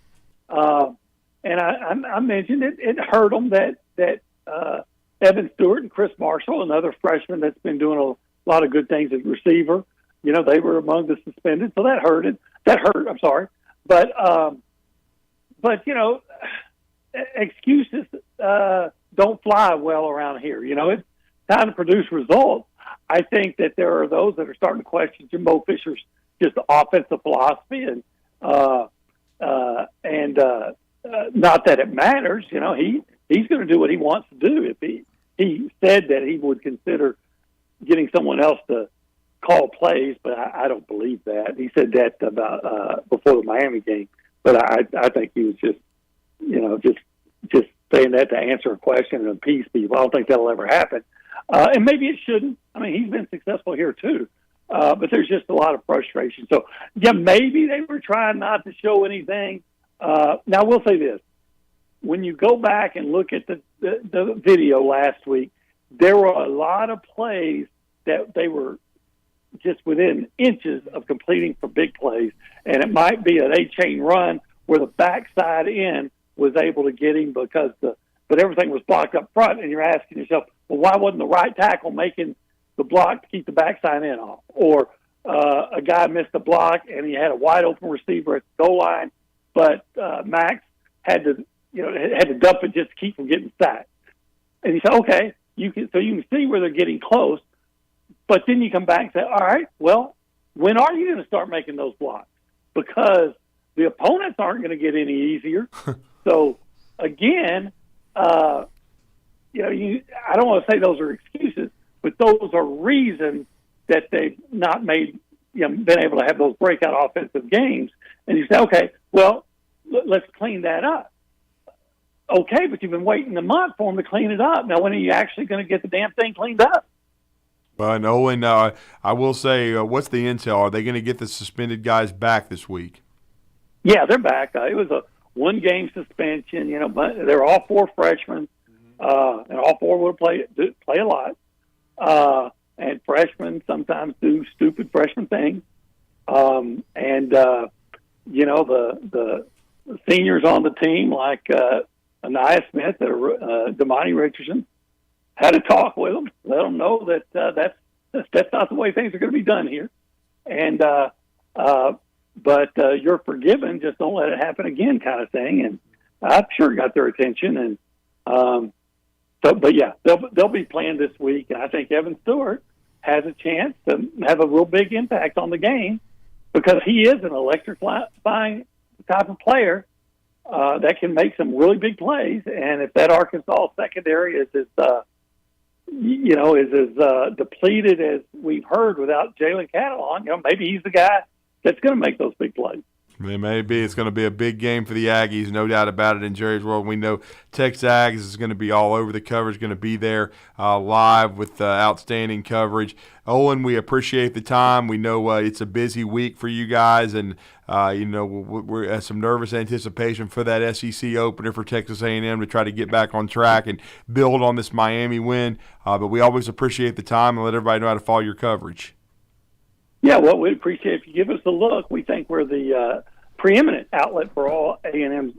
S19: And I mentioned it hurt them that Evan Stewart and Chris Marshall, another freshman that's been doing a lot of good things as receiver, they were among the suspended, so that hurt. I'm sorry, but excuses don't fly well around here. It's time to produce results. I think that there are those that are starting to question Jimbo Fisher's just offensive philosophy, and not that it matters. He's going to do what he wants to do. If he said that he would consider getting someone else to call plays, but I don't believe that. He said that about before the Miami game, but I think he was just just saying that to answer a question and appease people. I don't think that'll ever happen. And maybe it shouldn't. I mean, he's been successful here too. But there's just a lot of frustration. So, yeah, maybe they were trying not to show anything. Now, I will say this. When you go back and look at the video last week, there were a lot of plays that they were just within inches of completing for big plays. And it might be an A-chain run where the backside end was able to get him but everything was blocked up front, and you're asking yourself, well, why wasn't the right tackle making the block to keep the backside end off? Or a guy missed a block, and he had a wide-open receiver at the goal line, but Max had to dump it just to keep from getting sacked. And you say, okay, you can see where they're getting close, but then you come back and say, all right, well, when are you going to start making those blocks? Because the opponents aren't going to get any easier. So, again, I don't want to say those are excuses, but those are reasons that they've not been able to have those breakout offensive games. And you say, okay, well, let's clean that up. Okay, but you've been waiting a month for them to clean it up. Now, when are you actually going to get the damn thing cleaned up?
S7: But Owen, I will say, what's the intel? Are they going to get the suspended guys back this week?
S19: Yeah, they're back. It was a one-game suspension, but they're all 4 freshmen, and all 4 will play a lot. and freshmen sometimes do stupid freshman things. The seniors on the team, like Anaya Smith or Damani Richardson, had a talk with them, let them know that that's not the way things are going to be done here. But you're forgiven, just don't let it happen again, kind of thing. And I'm sure it got their attention. And they'll be playing this week, and I think Evan Stewart has a chance to have a real big impact on the game because he is an electrifying type of player that can make some really big plays. And if that Arkansas secondary is as depleted as we've heard without Jalen Catalon, maybe he's the guy that's going to make those big plays.
S7: It may be. It's going to be a big game for the Aggies, no doubt about it, in Jerry's World. We know Texas Aggies is going to be all over the coverage, going to be there live with outstanding coverage. Owen, we appreciate the time. We know it's a busy week for you guys, and we're at some nervous anticipation for that SEC opener for Texas A&M to try to get back on track and build on this Miami win. But we always appreciate the time and let everybody know how to follow your coverage.
S19: Yeah, well, we'd appreciate if you give us a look. We think we're the preeminent outlet for all A&M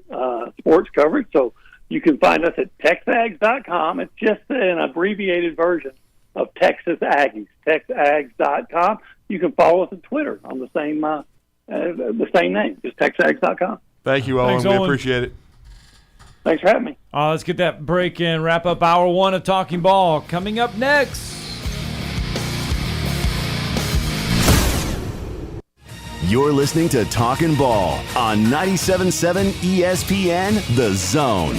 S19: sports coverage. So you can find us at texags.com. It's just an abbreviated version of Texas Aggies, texags.com. You can follow us on Twitter on the same name, just texags.com.
S7: Thank you, Owen.
S3: Thanks,
S7: we
S3: Owen.
S7: appreciate it.
S19: Thanks for having me.
S3: Let's get that break in, wrap up hour one of Talking Ball. Coming up next.
S2: You're listening to Talkin' Ball on 97.7 ESPN, The Zone.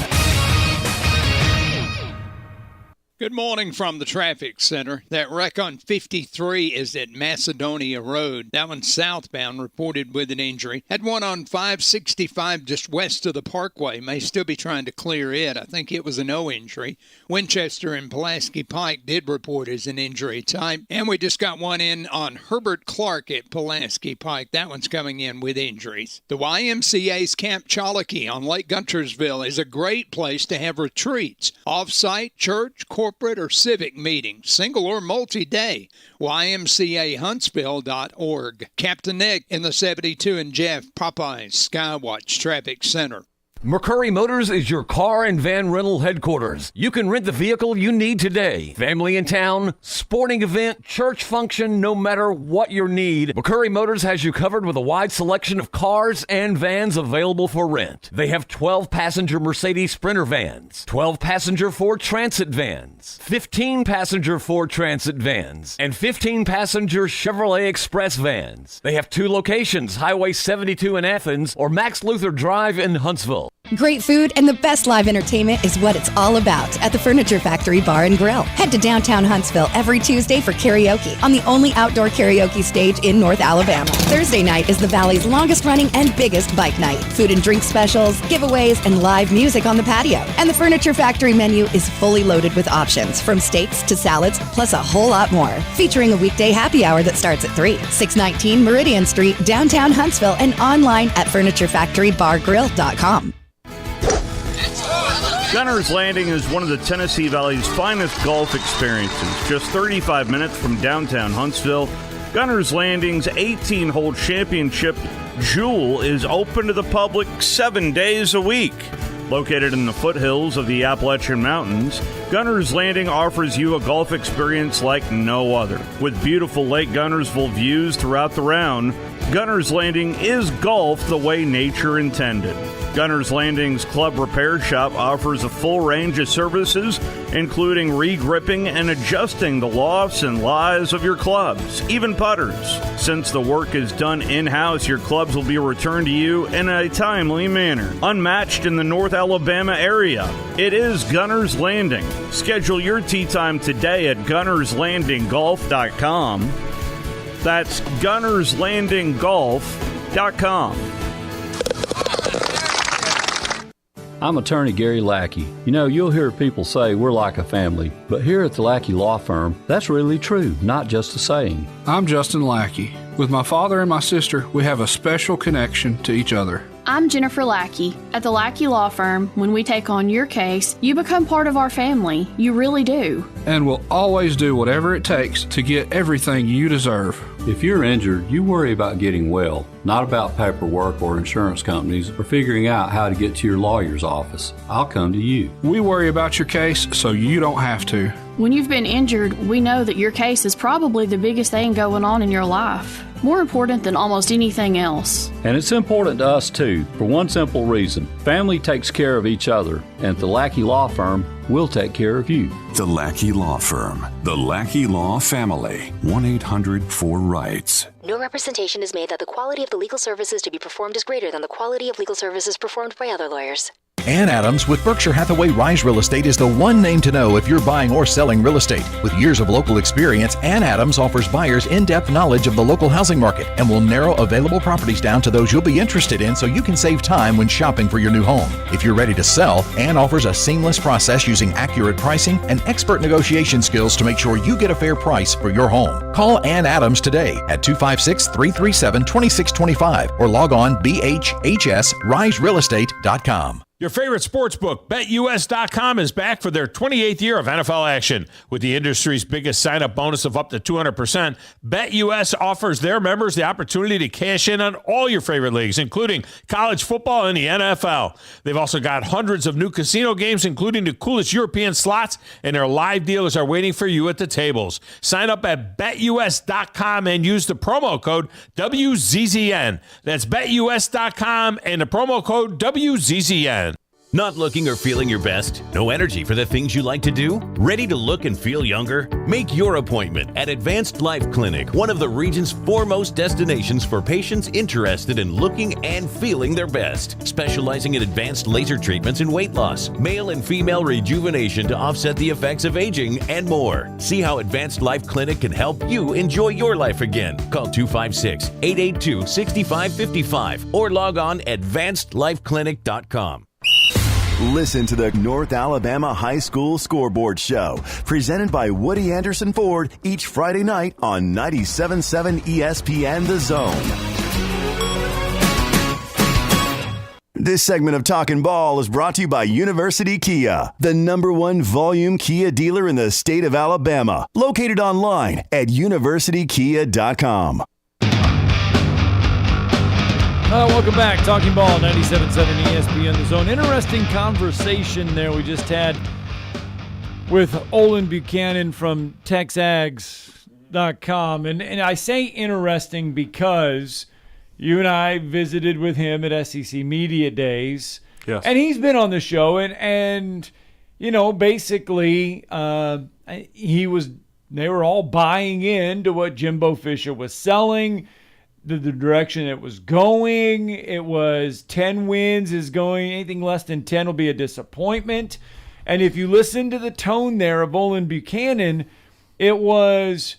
S9: Good morning from the traffic center. That wreck on 53 is at Macedonia Road. That one southbound, reported with an injury. Had one on 565 just west of the Parkway. May still be trying to clear it. I think it was a no injury. Winchester and Pulaski Pike did report as an injury type. And we just got one in on Herbert Clark at Pulaski Pike. That one's coming in with injuries. The YMCA's Camp Chalakee on Lake Guntersville is a great place to have retreats. Off-site, church, corporate, or civic meetings, single or multi-day. YMCAHuntsville.org. Captain Nick in the 72 and Jeff, Popeyes Skywatch Traffic Center.
S20: McCurry Motors is your car and van rental headquarters. You can rent the vehicle you need today. Family in town, sporting event, church function, no matter what your need, McCurry Motors has you covered with a wide selection of cars and vans available for rent. They have 12-passenger Mercedes Sprinter vans, 12-passenger Ford Transit vans, 15-passenger Ford Transit vans, and 15-passenger Chevrolet Express vans. They have 2 locations, Highway 72 in Athens or Max Luther Drive in Huntsville.
S21: Great food and the best live entertainment is what it's all about at the Furniture Factory Bar and Grill. Head to downtown Huntsville every Tuesday for karaoke on the only outdoor karaoke stage in North Alabama. Thursday night is the Valley's longest running and biggest bike night. Food and drink specials, giveaways, and live music on the patio. And the Furniture Factory menu is fully loaded with options from steaks to salads, plus a whole lot more. Featuring a weekday happy hour that starts at 3. 619 Meridian Street, downtown Huntsville, and online at FurnitureFactoryBarGrill.com.
S22: Gunner's Landing is one of the Tennessee Valley's finest golf experiences. Just 35 minutes from downtown Huntsville, Gunner's Landing's 18-hole championship Jewel is open to the public 7 days a week. Located in the foothills of the Appalachian Mountains, Gunner's Landing offers you a golf experience like no other. With beautiful Lake Gunnersville views throughout the round, Gunner's Landing is golf the way nature intended. Gunner's Landing's Club Repair Shop offers a full range of services, including re-gripping and adjusting the lofts and lies of your clubs, even putters. Since the work is done in-house, your clubs will be returned to you in a timely manner. Unmatched in the North Alabama area, it is Gunner's Landing. Schedule your tee time today at GunnersLandingGolf.com. That's GunnersLandingGolf.com.
S23: I'm attorney Gary Lackey. You know, you'll hear people say we're like a family, but here at the Lackey Law Firm, that's really true, not just a saying.
S13: I'm Justin Lackey. With my father and my sister, we have a special connection to each other.
S4: I'm Jennifer Lackey. At the Lackey Law Firm, when we take on your case, you become part of our family. You really do.
S13: And we'll always do whatever it takes to get everything you deserve.
S23: If you're injured, you worry about getting well, not about paperwork or insurance companies or figuring out how to get to your lawyer's office. I'll come to you.
S13: We worry about your case so you don't have to.
S4: When you've been injured, we know that your case is probably the biggest thing going on in your life. More important than almost anything else.
S23: And it's important to us too, for one simple reason. Family takes care of each other, and at the Lackey Law Firm, we'll take care of you.
S5: The Lackey Law Firm. The Lackey Law Family. 1-800-4RIGHTS.
S6: No representation is made that the quality of the legal services to be performed is greater than the quality of legal services performed by other lawyers.
S17: Ann Adams with Berkshire Hathaway Rise Real Estate is the one name to know if you're buying or selling real estate. With years of local experience, Ann Adams offers buyers in-depth knowledge of the local housing market and will narrow available properties down to those you'll be interested in so you can save time when shopping for your new home. If you're ready to sell, Ann offers a seamless process using accurate pricing and expert negotiation skills to make sure you get a fair price for your home. Call Ann Adams today at 256-337-2625 or log on bhhsriserealestate.com.
S24: Your favorite sports book, BetUS.com, is back for their 28th year of NFL action. With the industry's biggest sign-up bonus of up to 200%, BetUS offers their members the opportunity to cash in on all your favorite leagues, including college football and the NFL. They've also got hundreds of new casino games, including the coolest European slots, and their live dealers are waiting for you at the tables. Sign up at BetUS.com and use the promo code WZZN. That's BetUS.com and the promo code WZZN.
S25: Not looking or feeling your best? No energy for the things you like to do? Ready to look and feel younger? Make your appointment at Advanced Life Clinic, one of the region's foremost destinations for patients interested in looking and feeling their best. Specializing in advanced laser treatments and weight loss, male and female rejuvenation to offset the effects of aging, and more. See how Advanced Life Clinic can help you enjoy your life again. Call 256-882-6555 or log on advancedlifeclinic.com.
S2: Listen to the North Alabama High School Scoreboard Show, presented by Woody Anderson Ford, each Friday night on 97.7 ESPN The Zone. This segment of Talkin' Ball is brought to you by University Kia, the #1 volume Kia dealer in the state of Alabama, located online at universitykia.com.
S3: Welcome back. Talking Ball, 97.7 ESPN The Zone. Interesting conversation there we just had with Olin Buchanan from TexAgs.com. And I say interesting because you and I visited with him at SEC Media Days.
S7: Yes.
S3: And he's been on the show. And you know, basically, they were all buying into what Jimbo Fisher was selling, the direction it was going. It was 10 wins is going. Anything less than 10 will be a disappointment. And if you listen to the tone there of Olin Buchanan, it was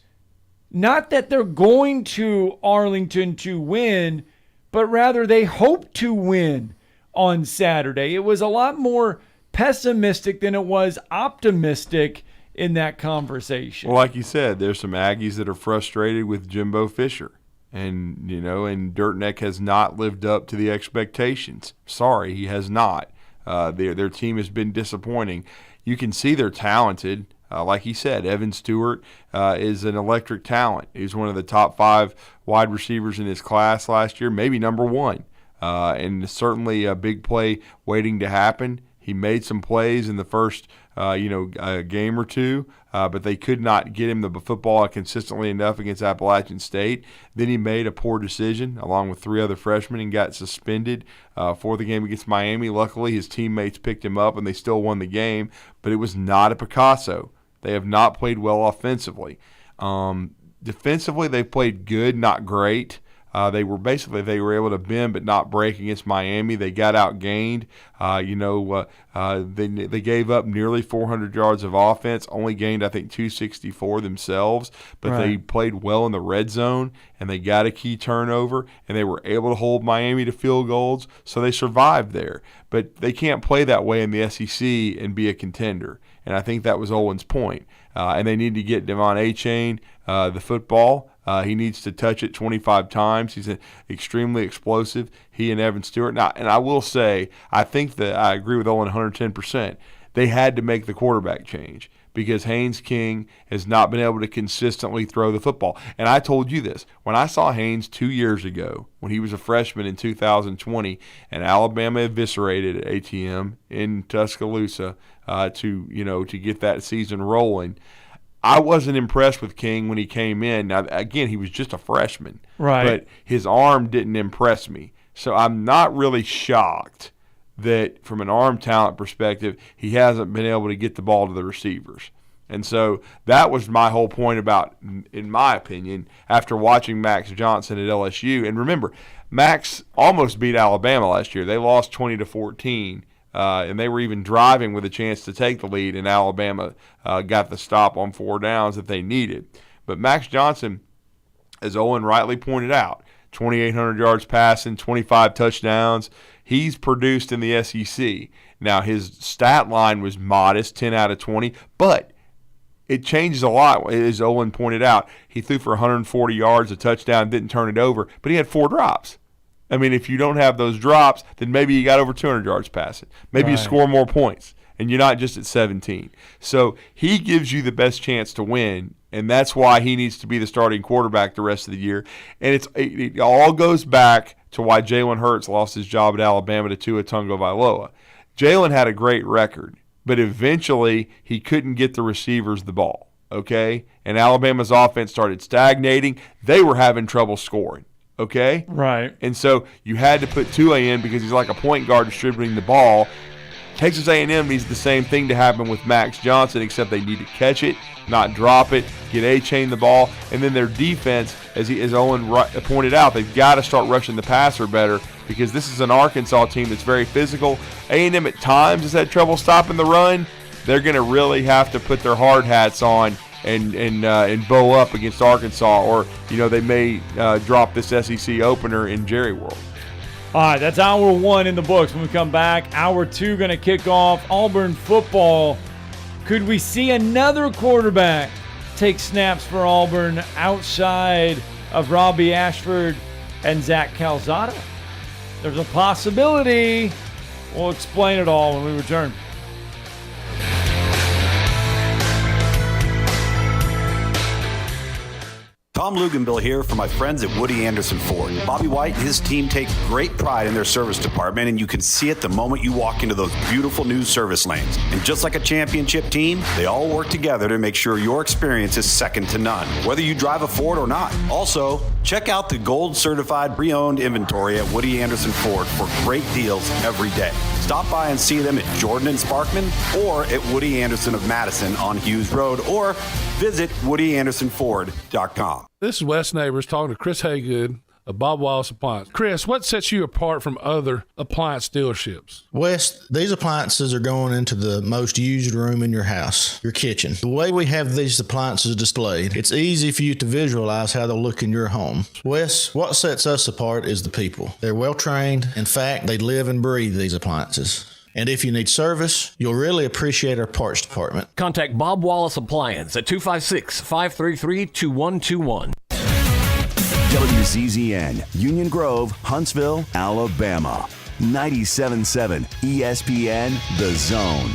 S3: not that they're going to Arlington to win, but rather they hope to win on Saturday. It was a lot more pessimistic than it was optimistic in that conversation.
S7: Well, like you said, there's some Aggies that are frustrated with Jimbo Fisher. And, you know, and Dirt Neck has not lived up to the expectations. Sorry, he has not. Their team has been disappointing. You can see they're talented. Like he said, Evan Stewart is an electric talent. He was one of the top 5 wide receivers in his class last year, maybe #1. And certainly a big play waiting to happen. He made some plays in the first game or two, but they could not get him the football consistently enough against Appalachian State. Then he made a poor decision along with 3 other freshmen and got suspended for the game against Miami. Luckily, his teammates picked him up and they still won the game, but it was not a Picasso. They have not played well offensively. Defensively, they played good, not great. They were able to bend but not break against Miami. They got outgained. They gave up nearly 400 yards of offense, only gained, I think, 264 themselves. But They played well in the red zone, and they got a key turnover, and they were able to hold Miami to field goals, so they survived there. But they can't play that way in the SEC and be a contender. And I think that was Owen's point. And they need to get Devon Achane the football. He needs to touch it 25 times. He's extremely explosive. He and Evan Stewart. Now, and I will say, I think that I agree with Olin 110%. They had to make the quarterback change because Haynes King has not been able to consistently throw the football. And I told you this. When I saw Haynes 2 years ago, when he was a freshman in 2020, and Alabama eviscerated ATM in Tuscaloosa to get that season rolling, I wasn't impressed with King when he came in. Now, again, he was just a freshman.
S3: Right.
S7: But his arm didn't impress me. So I'm not really shocked that from an arm talent perspective, he hasn't been able to get the ball to the receivers. And so that was my whole point about, in my opinion, after watching Max Johnson at LSU. And remember, Max almost beat Alabama last year. They lost 20-14, and they were even driving with a chance to take the lead, and Alabama got the stop on 4 downs that they needed. But Max Johnson, as Owen rightly pointed out, 2,800 yards passing, 25 touchdowns. He's produced in the SEC. Now, his stat line was modest, 10 out of 20, but it changes a lot, as Owen pointed out. He threw for 140 yards, a touchdown, didn't turn it over, but he had 4 drops. I mean, if you don't have those drops, then maybe you got over 200 yards passing. Maybe you score more points, and you're not just at 17. So he gives you the best chance to win, and that's why he needs to be the starting quarterback the rest of the year. And it all goes back to why Jalen Hurts lost his job at Alabama to Tua Tagovailoa. Jalen had a great record, but eventually he couldn't get the receivers the ball, okay? And Alabama's offense started stagnating. They were having trouble scoring, okay?
S3: Right.
S7: And so you had to put Tua in because he's like a point guard distributing the ball. Texas A&M needs the same thing to happen with Max Johnson, except they need to catch it, not drop it, get A-chain the ball, and then their defense, as Owen pointed out, they've got to start rushing the passer better because this is an Arkansas team that's very physical. A&M at times has had trouble stopping the run. They're going to really have to put their hard hats on and bow up against Arkansas, or they may drop this SEC opener in Jerry World.
S3: All right, that's hour 1 in the books. When we come back, hour 2 going to kick off Auburn football. Could we see another quarterback take snaps for Auburn outside of Robbie Ashford and Zach Calzada? There's a possibility. We'll explain it all when we return.
S8: Tom Luganbill here for my friends at Woody Anderson Ford. Bobby White and his team take great pride in their service department, and you can see it the moment you walk into those beautiful new service lanes. And just like a championship team, they all work together to make sure your experience is second to none, whether you drive a Ford or not. Also, check out the gold certified pre-owned inventory at Woody Anderson Ford for great deals every day. Stop by and see them at Jordan and Sparkman or at Woody Anderson of Madison on Hughes Road, or visit WoodyAndersonFord.com.
S13: This is Wes Neighbors talking to Chris Haygood of Bob Wallace Appliance. Chris, what sets you apart from other appliance dealerships?
S10: Wes, these appliances are going into the most used room in your house, your kitchen. The way we have these appliances displayed, it's easy for you to visualize how they'll look in your home. Wes, what sets us apart is the people. They're well trained. In fact, they live and breathe these appliances. And if you need service, you'll really appreciate our parts department.
S20: Contact Bob Wallace Appliance at 256-533-2121.
S2: WZZN, Union Grove, Huntsville, Alabama. 97.7 ESPN, The Zone.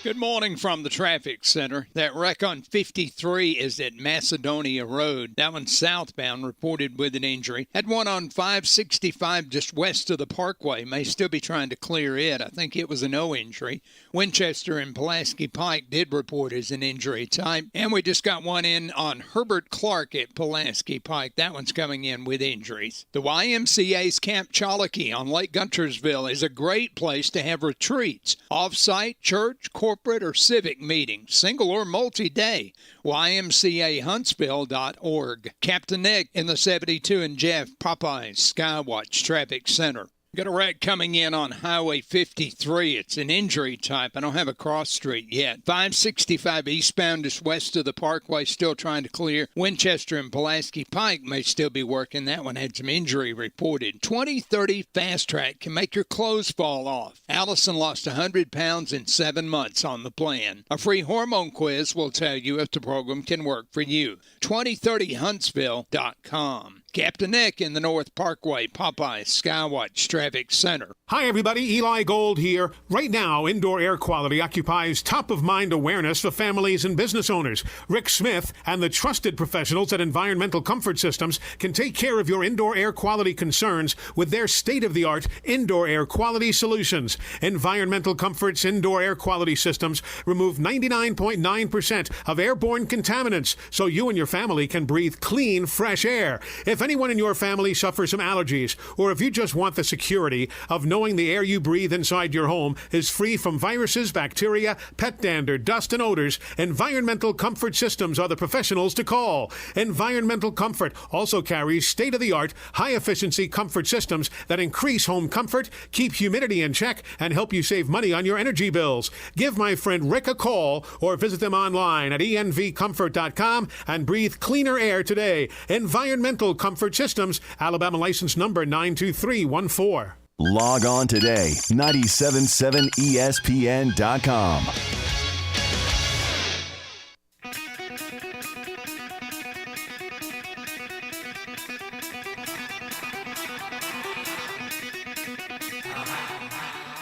S9: Good morning from the traffic center. That wreck on 53 is at Macedonia Road. That one southbound, reported with an injury. Had one on 565 just west of the Parkway. May still be trying to clear it. I think it was a no injury. Winchester and Pulaski Pike did report as an injury type. And we just got one in on Herbert Clark at Pulaski Pike. That one's coming in with injuries. The YMCA's Camp Chalakee on Lake Guntersville is a great place to have retreats. Off-site, church, corporate, or civic meetings, single or multi-day. YMCAHuntsville.org. Captain Nick in the 72 and Jeff Popeyes Skywatch Traffic Center. Got a wreck coming in on Highway 53. It's an injury type. I don't have a cross street yet. 565 eastbound just west of the Parkway, still trying to clear. Winchester and Pulaski Pike may still be working. That one had some injury reported. 2030 Fast Track can make your clothes fall off. Allison lost 100 pounds in 7 months on the plan. A free hormone quiz will tell you if the program can work for you. 2030huntsville.com. Captain Nick in the North Parkway, Popeye Skywatch Traffic Center.
S11: Hi, everybody. Eli Gold here. Right now, indoor air quality occupies top-of-mind awareness for families and business owners. Rick Smith and the trusted professionals at Environmental Comfort Systems can take care of your indoor air quality concerns with their state-of-the-art indoor air quality solutions. Environmental Comfort's indoor air quality systems remove 99.9% of airborne contaminants so you and your family can breathe clean, fresh air. If anyone in your family suffers from allergies, or if you just want the security of knowing the air you breathe inside your home is free from viruses, bacteria, pet dander, dust, and odors, Environmental Comfort Systems are the professionals to call. Environmental Comfort also carries state-of-the-art, high-efficiency comfort systems that increase home comfort, keep humidity in check, and help you save money on your energy bills. Give my friend Rick a call or visit them online at envcomfort.com and breathe cleaner air today. Environmental Comfort Systems, Alabama license number 92314.
S2: Log on today, 977ESPN.com.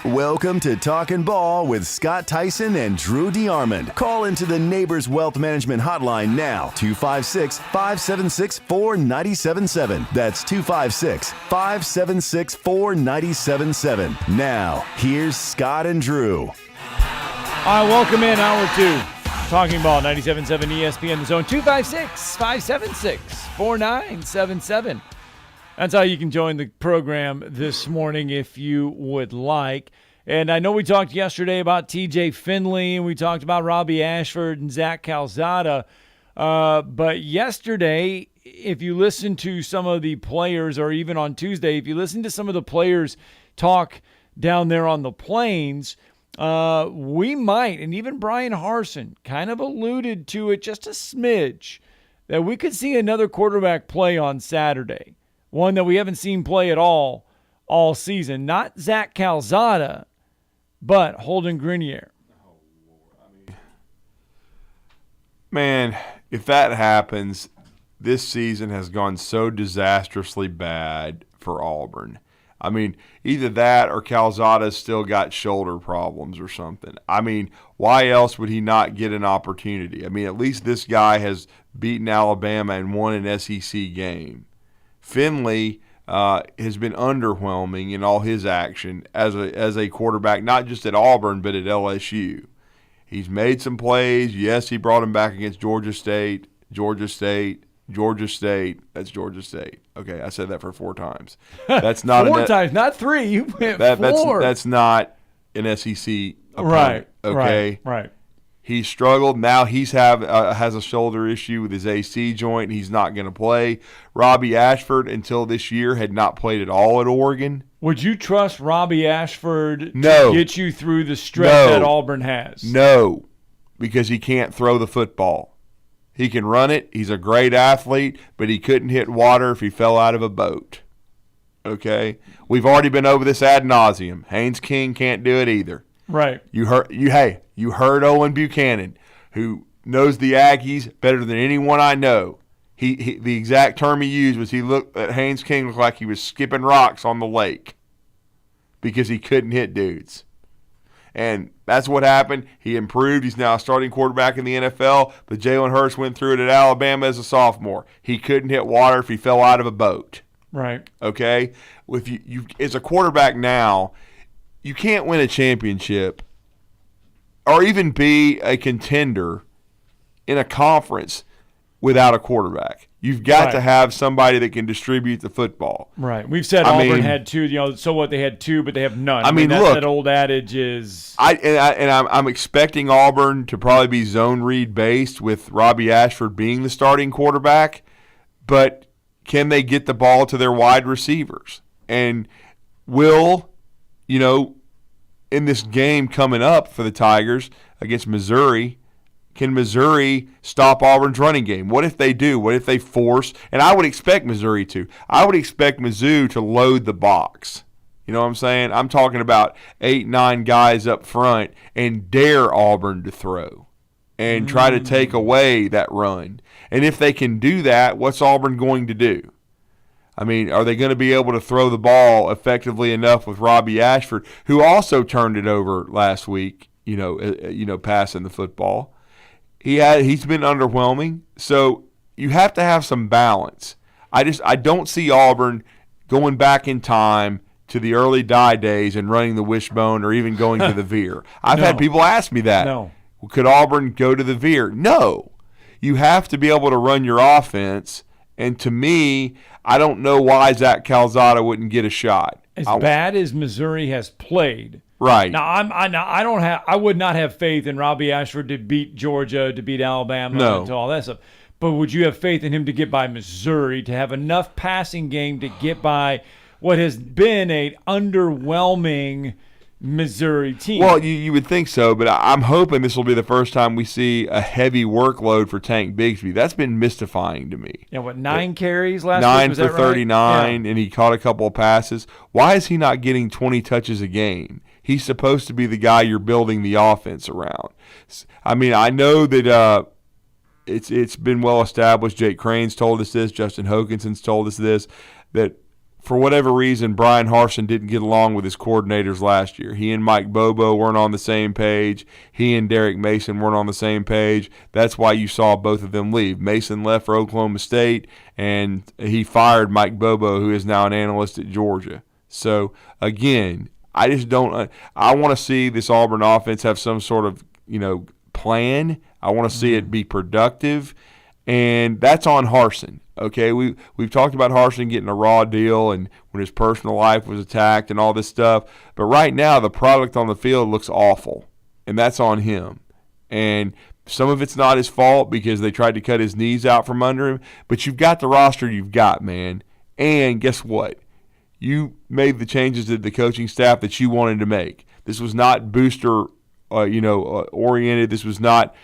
S2: Welcome to Talkin' Ball with Scott Tyson and Drew DeArmond. Call into the Neighbors Wealth Management Hotline now, 256-576-4977. That's 256-576-4977. Now, here's Scott and Drew.
S3: All right, welcome in hour 2. Talking Ball, 97.7 ESPN, the Zone, 256-576-4977. That's how you can join the program this morning if you would like. And I know we talked yesterday about TJ Finley, and we talked about Robbie Ashford and Zach Calzada. But yesterday, if you listen to some of the players, or even on Tuesday, if you listen to some of the players talk down there on the Plains, we might, and even Brian Harsin kind of alluded to it just a smidge, that we could see another quarterback play on Saturday. One that we haven't seen play at all season. Not Zach Calzada, but Holden Grenier.
S7: Man, if that happens, this season has gone so disastrously bad for Auburn. I mean, either that or Calzada's still got shoulder problems or something. I mean, why else would he not get an opportunity? I mean, at least this guy has beaten Alabama and won an SEC game. Finley has been underwhelming in all his action as a quarterback, not just at Auburn but at LSU. He's made some plays. Yes, he brought him back against Georgia State. That's Georgia State. Okay, I said that for 4 times. That's not
S3: four times, not 3. You went 4.
S7: That's not an SEC opponent.
S3: Right.
S7: Okay.
S3: Right.
S7: He struggled. Now he's has a shoulder issue with his AC joint. He's not going to play. Robbie Ashford, until this year, had not played at all at Oregon.
S3: Would you trust Robbie Ashford to get you through the stretch that Auburn has?
S7: No, because he can't throw the football. He can run it. He's a great athlete, but he couldn't hit water if he fell out of a boat. Okay? We've already been over this ad nauseum. Haynes King can't do it either.
S3: Right.
S7: You heard Owen Buchanan, who knows the Aggies better than anyone I know. He the exact term he used was he looked at Haynes King looked like he was skipping rocks on the lake because he couldn't hit dudes. And that's what happened. He improved. He's now a starting quarterback in the NFL, but Jalen Hurts went through it at Alabama as a sophomore. He couldn't hit water if he fell out of a boat.
S3: Right.
S7: Okay? If you as a quarterback now, you can't win a championship or even be a contender in a conference without a quarterback. You've got to have somebody that can distribute the football.
S3: Right. We've said Auburn had 2. So what? They had 2, but they have none. I mean, that old adage is.
S7: I'm expecting Auburn to probably be zone read based with Robbie Ashford being the starting quarterback, but can they get the ball to their wide receivers? And will, in this game coming up for the Tigers against Missouri, can Missouri stop Auburn's running game? What if they do? What if they force? And I would expect Missouri to. I would expect Mizzou to load the box. You know what I'm saying? I'm talking about 8-9 guys up front and dare Auburn to throw and try to take away that run. And if they can do that, what's Auburn going to do? I mean, are they going to be able to throw the ball effectively enough with Robbie Ashford, who also turned it over last week, passing the football? He's been underwhelming. So you have to have some balance. I don't see Auburn going back in time to the early Dye days and running the wishbone or even going to the veer. I've had people ask me that.
S3: No.
S7: Could Auburn go to the veer? No. You have to be able to run your offense. And to me, I don't know why Zach Calzada wouldn't get a shot.
S3: As bad as Missouri has played.
S7: Right.
S3: Now I would not have faith in Robbie Ashford to beat Georgia, to beat Alabama, to all that stuff. But would you have faith in him to get by Missouri, to have enough passing game to get by what has been an underwhelming Missouri team?
S7: Well, you would think so, but I'm hoping this will be the first time we see a heavy workload for Tank Bigsby. That's been mystifying to me.
S3: Yeah, 9 carries last week?
S7: 9
S3: was
S7: for
S3: that right?
S7: 39, and he caught a couple of passes. Why is he not getting 20 touches a game? He's supposed to be the guy you're building the offense around. I mean, I know that it's been well established. Jake Crane's told us this. Justin Hokinson's told us this, that for whatever reason, Brian Harsin didn't get along with his coordinators last year. He and Mike Bobo weren't on the same page. He and Derek Mason weren't on the same page. That's why you saw both of them leave. Mason left for Oklahoma State, and he fired Mike Bobo, who is now an analyst at Georgia. So, again, I just don't – I want to see this Auburn offense have some sort of, plan. I want to see it be productive, and that's on Harsin. Okay, we've talked about Harsin getting a raw deal and when his personal life was attacked and all this stuff. But right now, the product on the field looks awful, and that's on him. And some of it's not his fault because they tried to cut his knees out from under him. But you've got the roster you've got, man. And guess what? You made the changes to the coaching staff that you wanted to make. This was not booster oriented. This was not,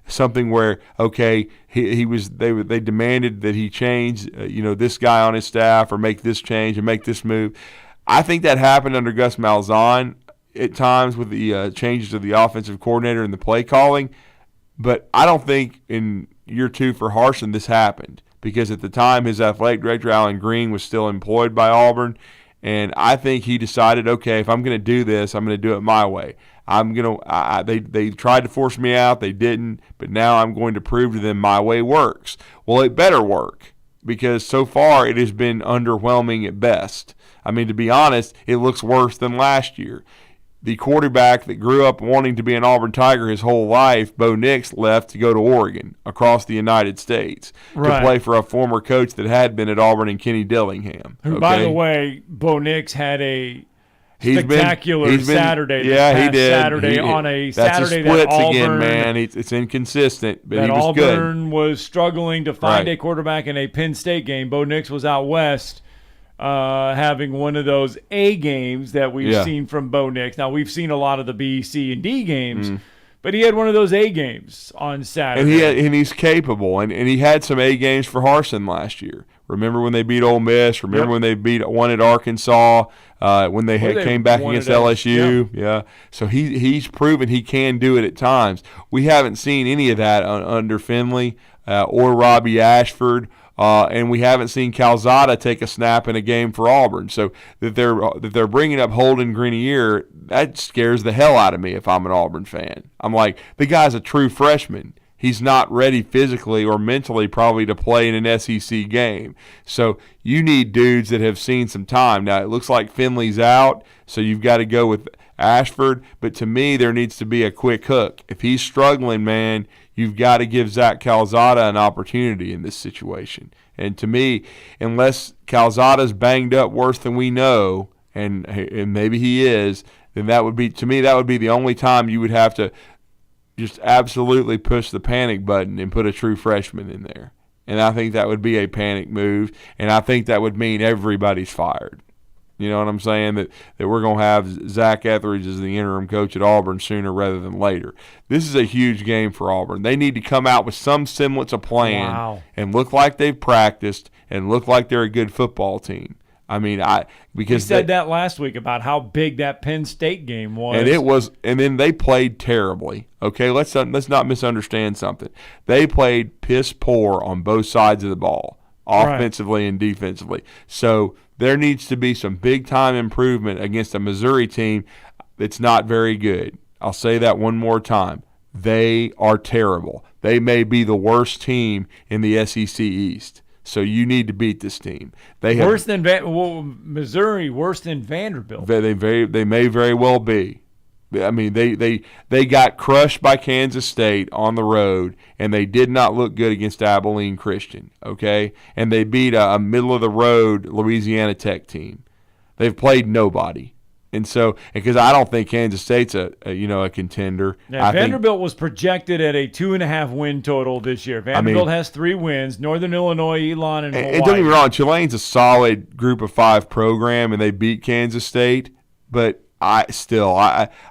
S7: something where, okay, they demanded that he change, this guy on his staff or make this change and make this move. I think that happened under Gus Malzahn at times with the changes of the offensive coordinator and the play calling. But I don't think in year 2 for Harsin this happened because at the time his athletic director, Alan Green, was still employed by Auburn. And I think he decided, okay, if I'm going to do this, I'm going to do it my way. They tried to force me out. They didn't. But now I'm going to prove to them my way works. Well, it better work because so far it has been underwhelming at best. I mean, to be honest, it looks worse than last year. The quarterback that grew up wanting to be an Auburn Tiger his whole life, Bo Nix, left to go to Oregon across the United States to play for a former coach that had been at Auburn and Kenny Dillingham.
S3: Who, by the way, Bo Nix had a spectacular Saturday.
S7: Yeah, he did.
S3: Saturday on a Saturday
S7: that's
S3: that Auburn,
S7: again, man. It's inconsistent, but he was
S3: Auburn
S7: good.
S3: Was struggling to find a quarterback in a Penn State game. Bo Nix was out west. Having one of those A games that we've seen from Bo Nix. Now, we've seen a lot of the B, C, and D games, but he had one of those A games on Saturday.
S7: And he's capable, and he had some A games for Harsin last year. Remember when they beat Ole Miss? Remember when they won at Arkansas? When they came back against LSU? Yeah. So he's proven he can do it at times. We haven't seen any of that under Finley or Robbie Ashford. And we haven't seen Calzada take a snap in a game for Auburn. So that they're bringing up Holden Grenier, that scares the hell out of me if I'm an Auburn fan. I'm like, the guy's a true freshman. He's not ready physically or mentally probably to play in an SEC game. So you need dudes that have seen some time. Now, it looks like Finley's out, so you've got to go with Ashford. But to me, there needs to be a quick hook. If he's struggling, man, you've got to give Zach Calzada an opportunity in this situation. And to me, unless Calzada's banged up worse than we know, and maybe he is, then that would be the only time you would have to just absolutely push the panic button and put a true freshman in there. And I think that would be a panic move, and I think that would mean everybody's fired. You know what I'm saying? That we're going to have Zach Etheridge as the interim coach at Auburn sooner rather than later. This is a huge game for Auburn. They need to come out with some semblance of plan and look like they've practiced and look like they're a good football team. I mean, because
S3: you said that last week about how big that Penn State game was,
S7: and it was, and then they played terribly. Okay, let's not misunderstand something. They played piss poor on both sides of the ball, offensively and defensively. So there needs to be some big time improvement against a Missouri team that's not very good. I'll say that one more time. They are terrible. They may be the worst team in the SEC East. So you need to beat this team. They have,
S3: worse than Missouri, worse than Vanderbilt.
S7: They may very well be. I mean, they got crushed by Kansas State on the road, and they did not look good against Abilene Christian. Okay, and they beat a middle of the road Louisiana Tech team. They've played nobody. And so, because I don't think Kansas State's a contender.
S3: Yeah, Vanderbilt was projected at a 2.5 win total this year. Vanderbilt has 3 wins: Northern Illinois, Elon, and Hawaii.
S7: And don't get me wrong, Tulane's a solid Group of 5 program, and they beat Kansas State. But I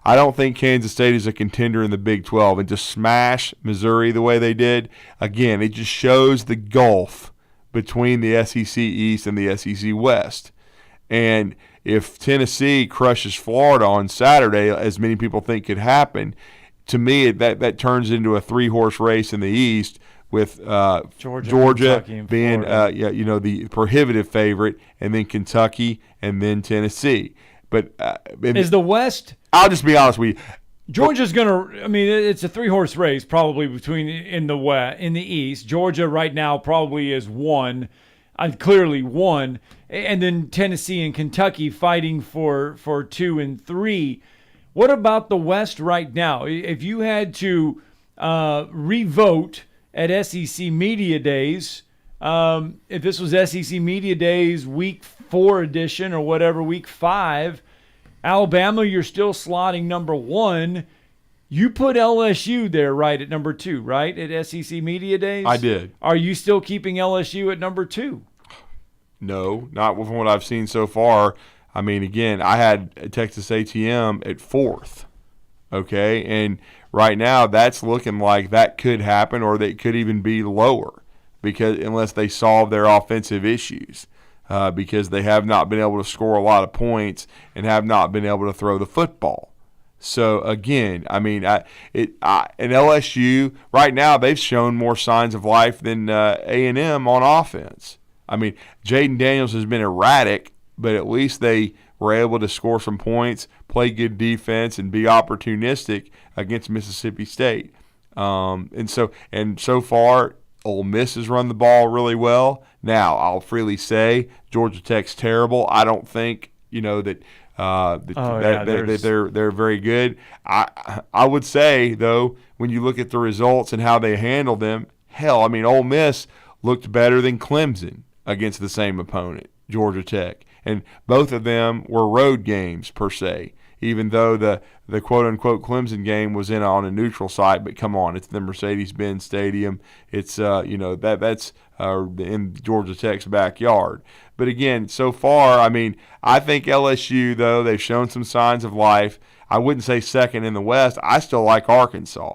S7: don't think Kansas State is a contender in the Big 12. And to smash Missouri the way they did, again, it just shows the gulf between the SEC East and the SEC West. And if Tennessee crushes Florida on Saturday, as many people think could happen, to me that turns into a 3-horse race in the East with Georgia being the prohibitive favorite, and then Kentucky, and then Tennessee. But
S3: is the West?
S7: I'll just be honest with you.
S3: Georgia's going to. I mean, it's a 3-horse race probably between in the East. Georgia right now probably is 1. Clearly 1, and then Tennessee and Kentucky fighting for 2 and 3. What about the West right now? If you had to revote at SEC Media Days, if this was SEC Media Days Week 4 edition or whatever, Week 5, Alabama, you're still slotting number 1. You put LSU there right at number 2, right, at SEC Media Days?
S7: I did.
S3: Are you still keeping LSU at number 2?
S7: No, not from what I've seen so far. I mean, again, I had Texas A&M at 4th, okay? And right now that's looking like that could happen, or they could even be lower, because unless they solve their offensive issues, because they have not been able to score a lot of points and have not been able to throw the football. So, again, I mean, and LSU, right now, they've shown more signs of life than A&M on offense. I mean, Jaden Daniels has been erratic, but at least they were able to score some points, play good defense, and be opportunistic against Mississippi State. And so far, Ole Miss has run the ball really well. Now, I'll freely say Georgia Tech's terrible. I don't think, that they're very good. I would say, though, when you look at the results and how they handled them, hell, I mean, Ole Miss looked better than Clemson against the same opponent, Georgia Tech. And both of them were road games, per se, even though the quote-unquote Clemson game was on a neutral site. But come on, it's the Mercedes-Benz Stadium. It's, that's in Georgia Tech's backyard. But again, so far, I mean, I think LSU, though, they've shown some signs of life. I wouldn't say second in the West. I still like Arkansas.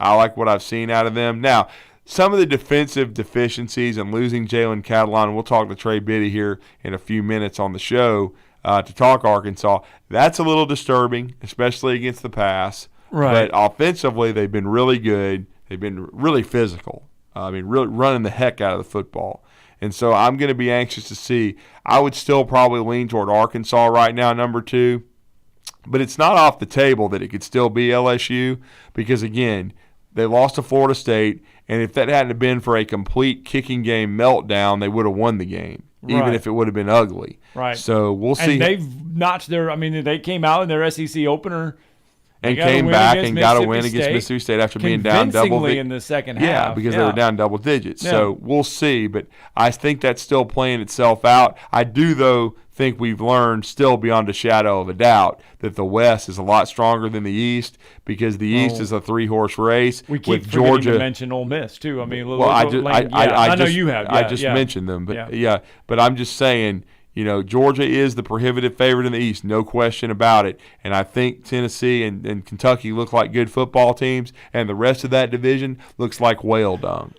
S7: I like what I've seen out of them. Now, some of the defensive deficiencies and losing Jalen Catalon, and we'll talk to Trey Biddy here in a few minutes on the show to talk Arkansas. That's a little disturbing, especially against the pass.
S3: Right.
S7: But offensively, they've been really good. They've been really physical. Really running the heck out of the football. And so I'm going to be anxious to see. I would still probably lean toward Arkansas right now, number 2. But it's not off the table that it could still be LSU because, again, they lost to Florida State, and if that hadn't been for a complete kicking game meltdown, they would have won the game, even if it would have been ugly.
S3: Right.
S7: So we'll see.
S3: And they've notched they came out in their SEC opener
S7: and came back and got a win against Mississippi State after being down double digits
S3: in the second half.
S7: Yeah, because they were down double digits. Yeah. So we'll see, but I think that's still playing itself out. I do, though, think we've learned still beyond a shadow of a doubt that the West is a lot stronger than the East because the East is a 3-horse race.
S3: We keep
S7: with Georgia
S3: to mention Ole Miss too. I mean,
S7: I know you have.
S3: Yeah,
S7: I just mentioned them, but but I'm just saying, Georgia is the prohibitive favorite in the East, no question about it. And I think Tennessee and Kentucky look like good football teams, and the rest of that division looks like whale dung.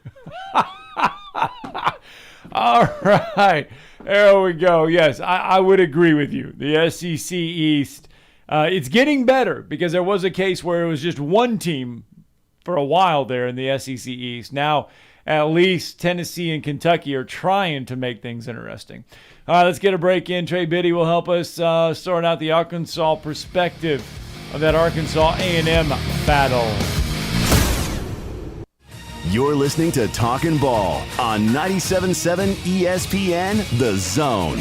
S3: All right. There we go. Yes, I would agree with you. The SEC East, it's getting better because there was a case where it was just one team for a while there in the SEC East. Now, at least Tennessee and Kentucky are trying to make things interesting. All right, let's get a break in. Trey Biddy will help us sort out the Arkansas perspective of that Arkansas A&M battle.
S2: You're listening to Talkin' Ball on 97.7 ESPN, The Zone.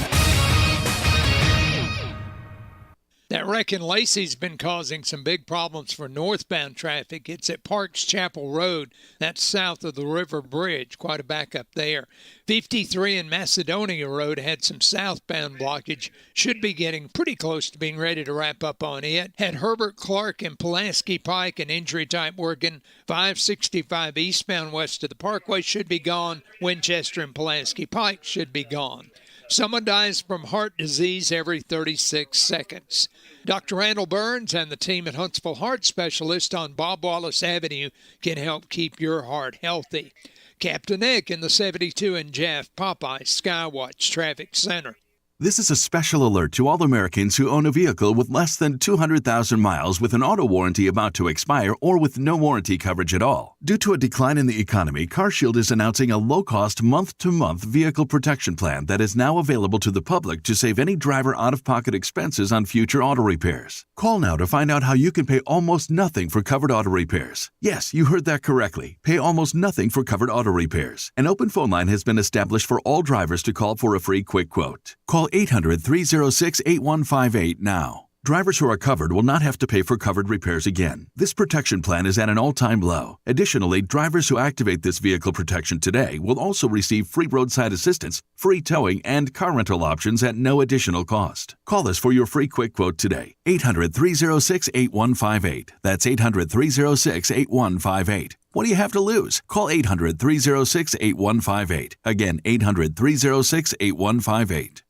S9: That wreck in Lacey's been causing some big problems for northbound traffic. It's at Parks Chapel Road. That's south of the River Bridge. Quite a backup there. 53 and Macedonia Road had some southbound blockage. Should be getting pretty close to being ready to wrap up on it. Had Herbert Clark and Pulaski Pike an injury type working. 565 eastbound west of the Parkway should be gone. Winchester and Pulaski Pike should be gone. Someone dies from heart disease every 36 seconds. Dr. Randall Burns and the team at Huntsville Heart Specialist on Bob Wallace Avenue can help keep your heart healthy. Captain Nick in the 72 and Jeff Popeye Skywatch Traffic Center.
S1: This is a special alert to all Americans who own a vehicle with less than 200,000 miles with an auto warranty about to expire or with no warranty coverage at all. Due to a decline in the economy, CarShield is announcing a low-cost month-to-month vehicle protection plan that is now available to the public to save any driver out-of-pocket expenses on future auto repairs. Call now to find out how you can pay almost nothing for covered auto repairs. Yes, you heard that correctly. Pay almost nothing for covered auto repairs. An open phone line has been established for all drivers to call for a free quick quote. Call 800-306-8158 now. Drivers who are covered will not have to pay for covered repairs again. This protection plan is at an all-time low. Additionally, drivers who activate this vehicle protection today will also receive free roadside assistance, free towing, and car rental options at no additional cost. Call us for your free quick quote today. 800-306-8158. That's 800-306-8158. What do you have to lose? Call 800-306-8158. Again, 800-306-8158.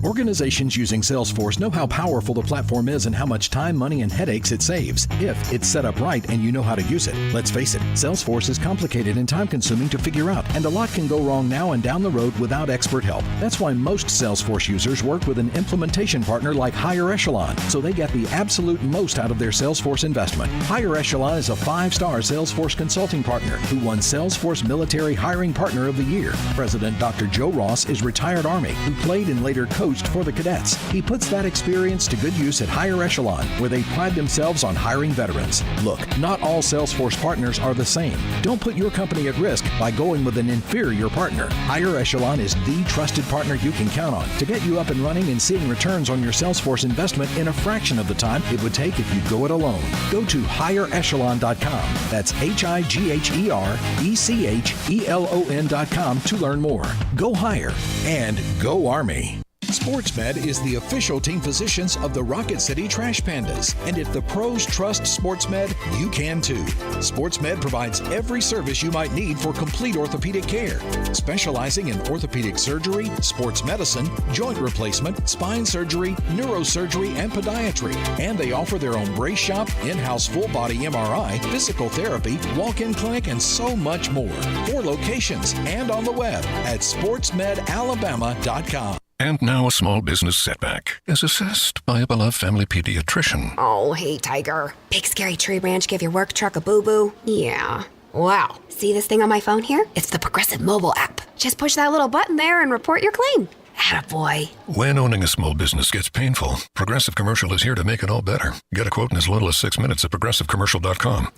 S17: Organizations using Salesforce know how powerful the platform is and how much time, money, and headaches it saves if it's set up right and you know how to use it. Let's face it, Salesforce is complicated and time-consuming to figure out, and a lot can go wrong now and down the road without expert help. That's why most Salesforce users work with an implementation partner like Higher Echelon, so they get the absolute most out of their Salesforce investment. Higher Echelon is a 5-star Salesforce consulting partner who won Salesforce Military Hiring Partner of the Year. President Dr. Joe Ross is retired Army who played and later coached for the cadets. He puts that experience to good use at Higher Echelon, where they pride themselves on hiring veterans. Look, not all Salesforce partners are the same. Don't put your company at risk by going with an inferior partner. Higher Echelon is the trusted partner you can count on to get you up and running and seeing returns on your Salesforce investment in a fraction of the time it would take if you go it alone. Go to higherechelon.com. That's HIGHERECHELON.com to learn more. Go higher and go Army. SportsMed is the official team physicians of the Rocket City Trash Pandas. And if the pros trust SportsMed, you can too. SportsMed provides every service you might need for complete orthopedic care, specializing in orthopedic surgery, sports medicine, joint replacement, spine surgery, neurosurgery, and podiatry. And they offer their own brace shop, in-house full-body MRI, physical therapy, walk-in clinic, and so much more. 4 locations and on the web at sportsmedalabama.com.
S12: And now a small business setback is assessed by a beloved family pediatrician.
S14: Oh, hey, Tiger. Big scary tree branch give your work truck a boo-boo? Yeah. Wow. See this thing on my phone here? It's the Progressive mobile app. Just push that little button there and report your claim. Attaboy.
S12: When owning a small business gets painful, Progressive Commercial is here to make it all better. Get a quote in as little as 6 minutes at progressivecommercial.com.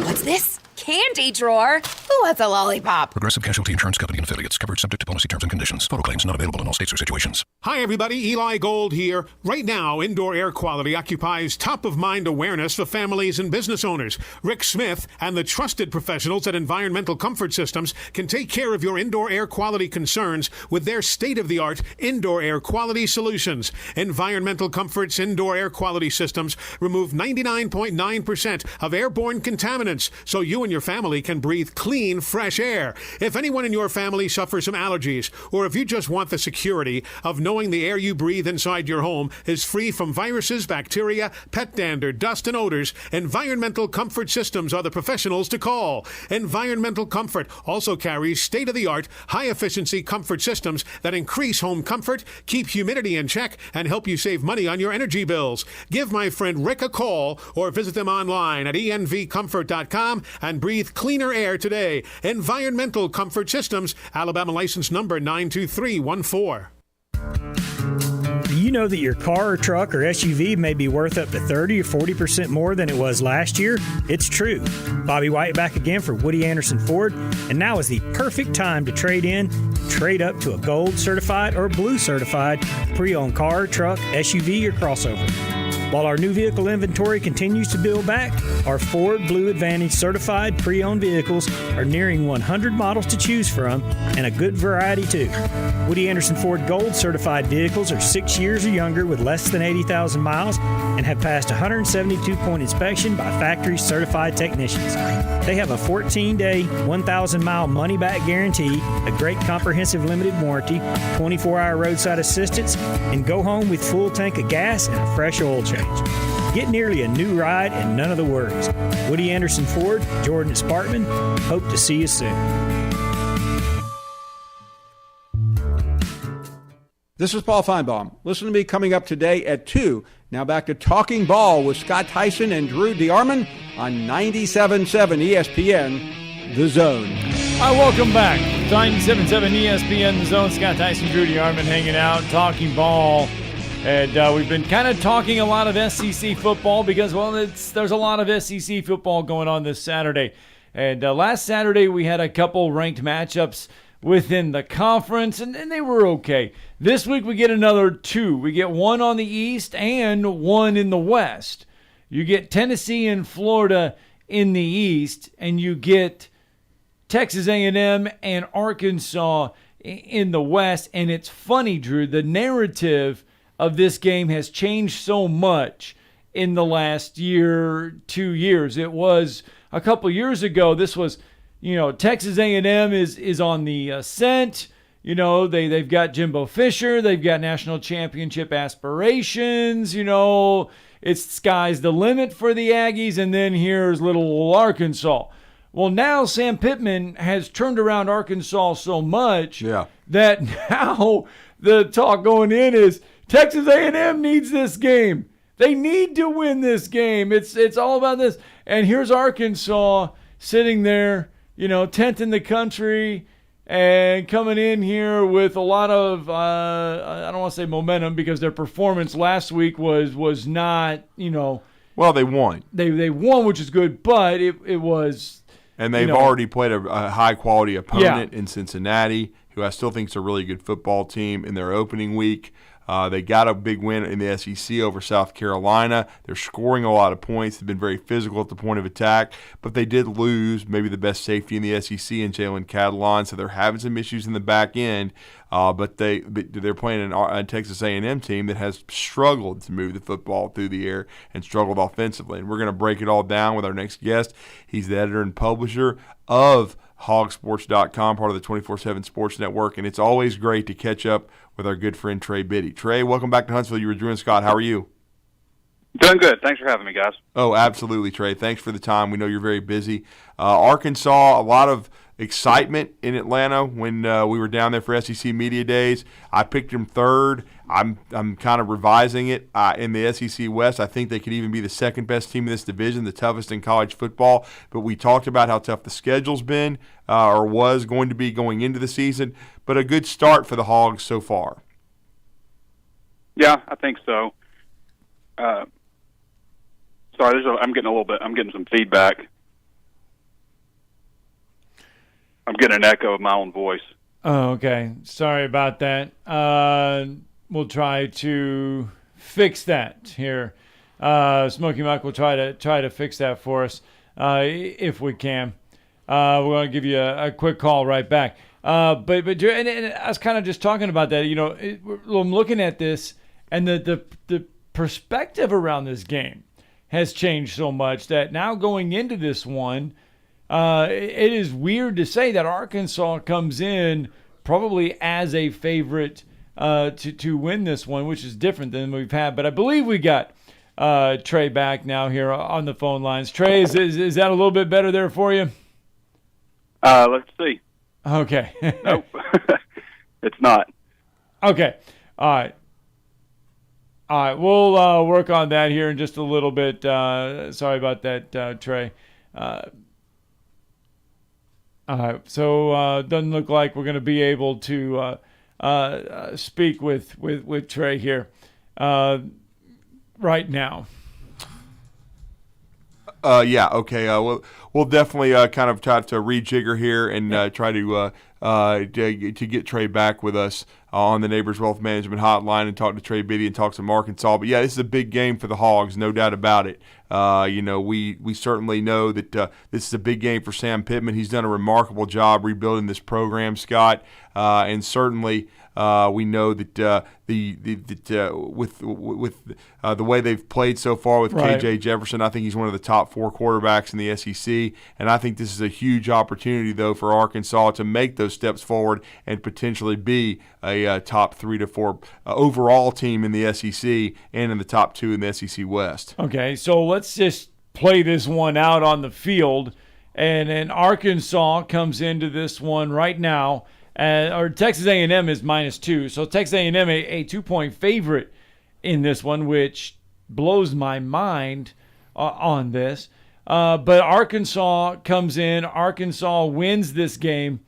S14: What's this? Candy drawer? Who wants a lollipop?
S12: Progressive Casualty Insurance Company and affiliates. Covered subject to policy terms and conditions. Photo claims not available in all states or situations.
S11: Hi, everybody. Eli Gold here. Right now, indoor air quality occupies top-of-mind awareness for families and business owners. Rick Smith and the trusted professionals at Environmental Comfort Systems can take care of your indoor air quality concerns with their state-of-the-art indoor air quality solutions. Environmental Comfort's indoor air quality systems remove 99.9% of airborne contaminants, so you and your family can breathe clean, fresh air. If anyone in your family suffers from allergies, or if you just want the security of knowing the air you breathe inside your home is free from viruses, bacteria, pet dander, dust, and odors, Environmental Comfort Systems are the professionals to call. Environmental Comfort also carries state-of-the-art, high-efficiency comfort systems that increase home comfort, keep humidity in check, and help you save money on your energy bills. Give my friend Rick a call or visit them online at envcomfort.com and breathe cleaner air today. Environmental Comfort Systems, Alabama license number 92314.
S15: Do you know that your car or truck or SUV may be worth up to 30 or 40% more than it was last year? It's true. Bobby White back again for Woody Anderson Ford, and now is the perfect time to trade in, trade up to a gold certified or blue certified pre-owned car, truck, SUV, or crossover. While our new vehicle inventory continues to build back, our Ford Blue Advantage certified pre-owned vehicles are nearing 100 models to choose from, and a good variety too. Woody Anderson Ford Gold certified vehicles are 6 years or younger with less than 80,000 miles and have passed 172-point inspection by factory certified technicians. They have a 14-day, 1,000-mile money-back guarantee, a great comprehensive limited warranty, 24-hour roadside assistance, and go home with full tank of gas and a fresh oil change. Get nearly a new ride and none of the worries. Woody Anderson Ford, Jordan Spartman. Hope to see you soon.
S16: This is Paul Feinbaum. Listen to me coming up today at 2. Now back to Talking Ball with Scott Tyson and Drew DeArmond on 97.7 ESPN, The Zone.
S3: All right, welcome back. 97.7 ESPN, The Zone. Scott Tyson, Drew DeArmond hanging out, talking ball. And we've been kind of talking a lot of SEC football because, well, there's a lot of SEC football going on this Saturday. And last Saturday we had a couple ranked matchups within the conference, and they were okay. This week we get another 2. We get one on the East and one in the West. You get Tennessee and Florida in the East, and you get Texas A&M and Arkansas in the West. And it's funny, Drew, the narrative of this game has changed so much in the last year, 2 years. It was a couple years ago. This was, Texas A&M is on the ascent. They've got Jimbo Fisher. They've got national championship aspirations. It's sky's the limit for the Aggies. And then here's little Arkansas. Well, now Sam Pittman has turned around Arkansas so much that now the talk going in is Texas A&M needs this game. They need to win this game. It's all about this. And here's Arkansas sitting there, 10th in the country and coming in here with a lot of, I don't want to say momentum because their performance last week was not,
S7: Well, they won.
S3: They won, which is good, but it was.
S7: And they've already played a high-quality opponent in Cincinnati, who I still think is a really good football team in their opening week. They got a big win in the SEC over South Carolina. They're scoring a lot of points. They've been very physical at the point of attack, but they did lose maybe the best safety in the SEC in Jalen Catalon, so they're having some issues in the back end. But they're playing a Texas A&M team that has struggled to move the football through the air and struggled offensively. And we're going to break it all down with our next guest. He's the editor and publisher of hogsports.com, part of the 24/7 Sports Network, and it's always great to catch up with our good friend Trey Biddy. Trey, welcome back to Huntsville. You were Drew and Scott. How are you?
S18: Doing good. Thanks for having me, guys.
S7: Oh, absolutely, Trey. Thanks for the time. We know you're very busy. Arkansas, a lot of excitement in Atlanta when we were down there for SEC Media Days. I picked them third. I'm kind of revising it in the SEC West. I think they could even be the second best team in this division, the toughest in college football. But we talked about how tough the schedule's been or was going to be going into the season. But a good start for the Hogs so far.
S18: Yeah, I think so. Sorry, I'm getting some feedback. I'm getting an echo of my own voice.
S3: Oh, okay. Sorry about that. We'll try to fix that here. Smokey Mike will try to fix that for us if we can. We're going to give you a quick call right back. But and I was kind of just talking about that. I'm looking at this, and the perspective around this game has changed so much that now going into this one, it is weird to say that Arkansas comes in probably as a favorite to win this one, which is different than we've had. But I believe we got Trey back now here on the phone lines. Trey, is that a little bit better there for you?
S18: Let's see.
S3: Okay.
S18: Nope. It's not.
S3: Okay. All right. We'll work on that here in just a little bit. Sorry about that, Trey. All right. So doesn't look like we're going to be able to speak with Trey here right now.
S7: Yeah. Okay. We'll definitely kind of try to rejigger here and try to get Trey back with us on the Neighbors Wealth Management Hotline and talk to Trey Biddy and talk some Arkansas. But yeah, this is a big game for the Hogs, no doubt about it. We certainly know that this is a big game for Sam Pittman. He's done a remarkable job rebuilding this program, Scott, and certainly. We know that with the way they've played so far with
S3: Right.
S7: KJ Jefferson, I think he's one of the top 4 quarterbacks in the SEC, and I think this is a huge opportunity, though, for Arkansas to make those steps forward and potentially be a top 3 to 4 overall team in the SEC and in the top 2 in the SEC West.
S3: Okay, so let's just play this one out on the field, and Arkansas comes into this one right now. Or Texas A&M is -2. So Texas A&M a 2-point favorite in this one, which blows my mind on this. But Arkansas comes in. Arkansas wins this game.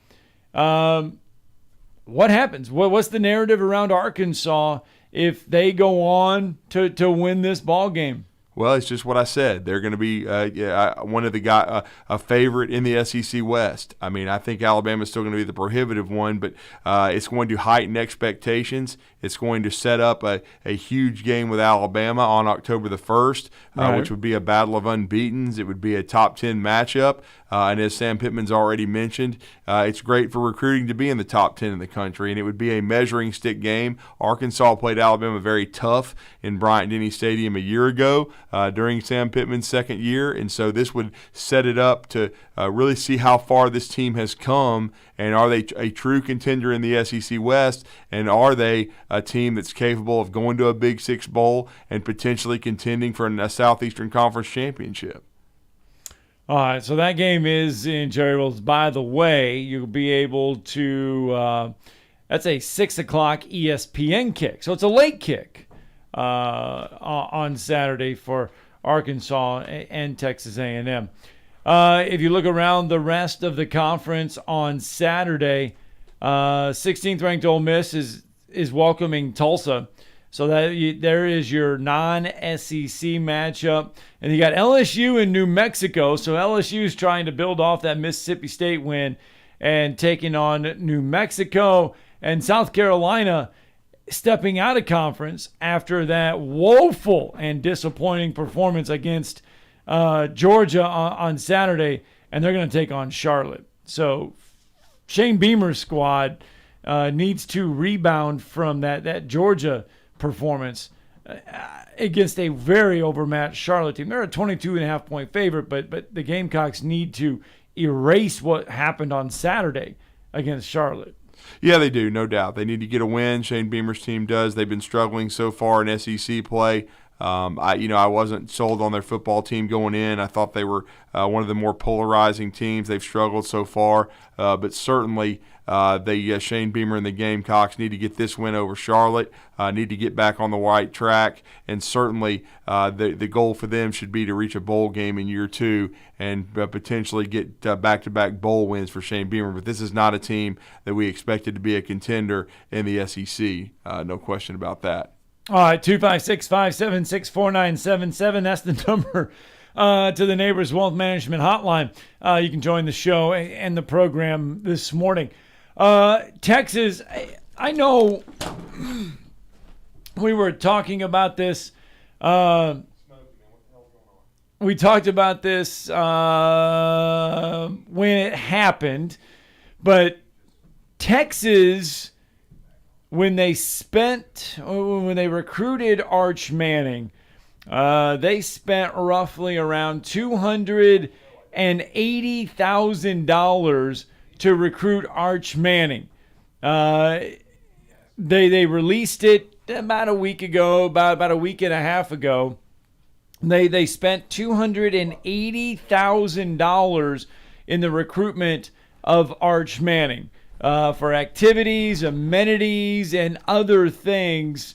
S3: What happens? What's the narrative around Arkansas if they go on to win this ball game?
S7: Well, it's just what I said. They're going to be one of the a favorite in the SEC West. I mean, I think Alabama's still going to be the prohibitive one, but it's going to heighten expectations. It's going to set up a huge game with Alabama on October the 1st,
S3: Right.
S7: which would be a battle of unbeatens. It would be a top 10 matchup. And as Sam Pittman's already mentioned, it's great for recruiting to be in the top 10 in the country, and it would be a measuring stick game. Arkansas played Alabama very tough in Bryant-Denny Stadium a year ago during Sam Pittman's second year, and so this would set it up to really see how far this team has come, and are they a true contender in the SEC West, and are they a team that's capable of going to a Big Six Bowl and potentially contending for a Southeastern Conference championship.
S3: All right, so that game is in Cherry Hills. By the way, you'll be able to that's a 6 o'clock ESPN kick. So it's a late kick on Saturday for Arkansas and Texas A&M. If you look around the rest of the conference on Saturday, 16th ranked Ole Miss is welcoming Tulsa. So there is your non-SEC matchup. And you got LSU and New Mexico. So LSU is trying to build off that Mississippi State win and taking on New Mexico. And South Carolina stepping out of conference after that woeful and disappointing performance against Georgia on Saturday. And they're going to take on Charlotte. So Shane Beamer's squad needs to rebound from that Georgia performance against a very overmatched Charlotte team. They're a 22.5-point favorite, but the Gamecocks need to erase what happened on Saturday against Charlotte.
S7: Yeah, they do, no doubt. They need to get a win. Shane Beamer's team does. They've been struggling so far in SEC play. I wasn't sold on their football team going in. I thought they were one of the more polarizing teams. They've struggled so far, but certainly Shane Beamer and the Gamecocks need to get this win over Charlotte, need to get back on the right track, and certainly the goal for them should be to reach a bowl game in year 2 and potentially get back-to-back bowl wins for Shane Beamer. But this is not a team that we expected to be a contender in the SEC, no question about that.
S3: All right, 256-576-4977. That's the number to the Neighbors Wealth Management Hotline. You can join the show and the program this morning. Texas, I know we were talking about this. We talked about this when it happened, but Texas, when they recruited Arch Manning, they spent roughly around $250 $280,000 to recruit Arch Manning. They released it about a week ago, about a week and a half ago. They spent $280,000 in the recruitment of Arch Manning for activities, amenities, and other things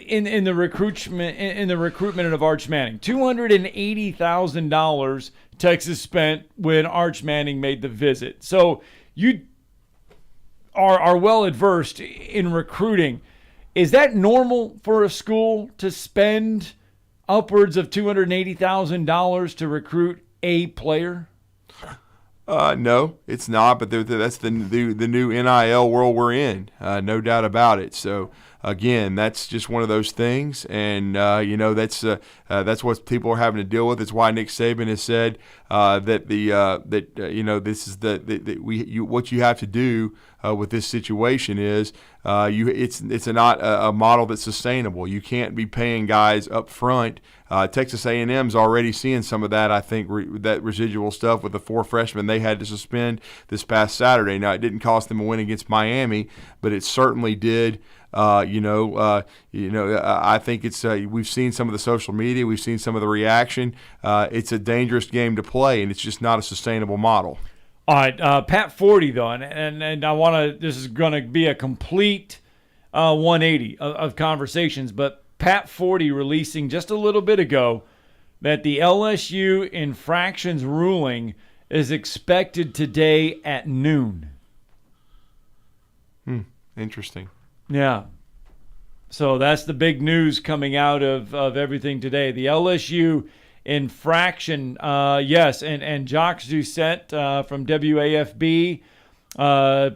S3: in the recruitment of Arch Manning. $280,000 Texas spent when Arch Manning made the visit. So you are well adversed in recruiting. Is that normal for a school to spend upwards of $280,000 to recruit a player?
S7: No, it's not. But that's the new NIL world we're in. No doubt about it. So again, that's just one of those things, and that's what people are having to deal with. It's why Nick Saban has said that this is what you have to do with this situation is it's not a model that's sustainable. You can't be paying guys up front. Texas A&M's already seeing some of that, I think, that residual stuff with the 4 freshmen they had to suspend this past Saturday. Now, it didn't cost them a win against Miami, but it certainly did. I think it's we've seen some of the social media, we've seen some of the reaction. It's a dangerous game to play, and it's just not a sustainable model.
S3: All right, Pat Forty though, and I want to. This is going to be a complete 180 of conversations, but Pat Forty releasing just a little bit ago that the LSU infractions ruling is expected today at noon.
S7: Interesting.
S3: Yeah. So that's the big news coming out of everything today. The LSU infraction, yes, and Jacques Doucette from WAFB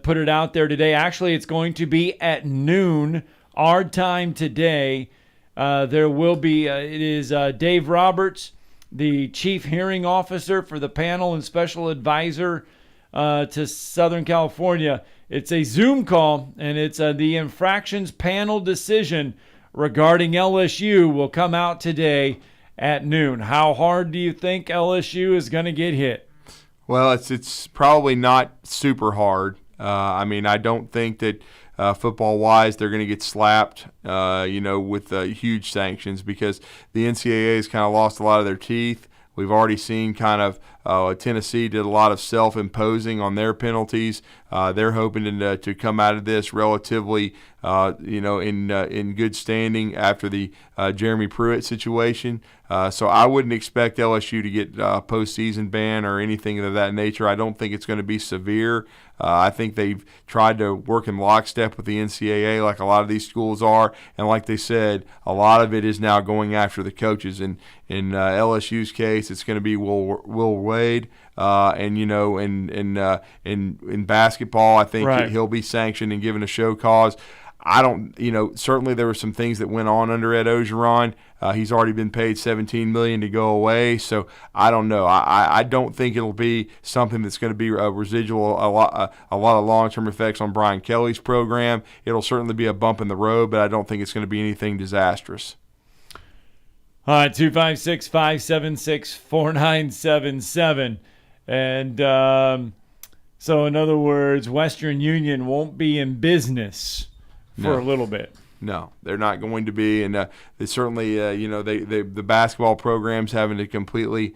S3: put it out there today. Actually, it's going to be at noon, our time today. There will be, it is Dave Roberts, the chief hearing officer for the panel and special advisor to Southern California. It's a Zoom call, and it's the infractions panel decision regarding LSU will come out today at noon. How hard do you think LSU is going to get hit?
S7: Well, it's probably not super hard. I don't think that football-wise they're going to get slapped, with huge sanctions because the NCAA has kind of lost a lot of their teeth. We've already seen kind of Tennessee did a lot of self-imposing on their penalties. They're hoping to come out of this relatively, in good standing after the Jeremy Pruitt situation. So I wouldn't expect LSU to get a postseason ban or anything of that nature. I don't think it's going to be severe. I think they've tried to work in lockstep with the NCAA like a lot of these schools are. And like they said, a lot of it is now going after the coaches. And in LSU's case, it's going to be Will Wade. In basketball, I think he'll be sanctioned and given a show cause. Certainly there were some things that went on under Ed Ogeron. He's already been paid $17 million to go away, so I don't know. I don't think it'll be something that's going to be a residual, a lot of long-term effects on Brian Kelly's program. It'll certainly be a bump in the road, but I don't think it's going to be anything disastrous.
S3: All right, 256-576-4977. And so, in other words, Western Union won't be in business for a little bit.
S7: No, they're not going to be, and they certainly, the basketball program's having to completely,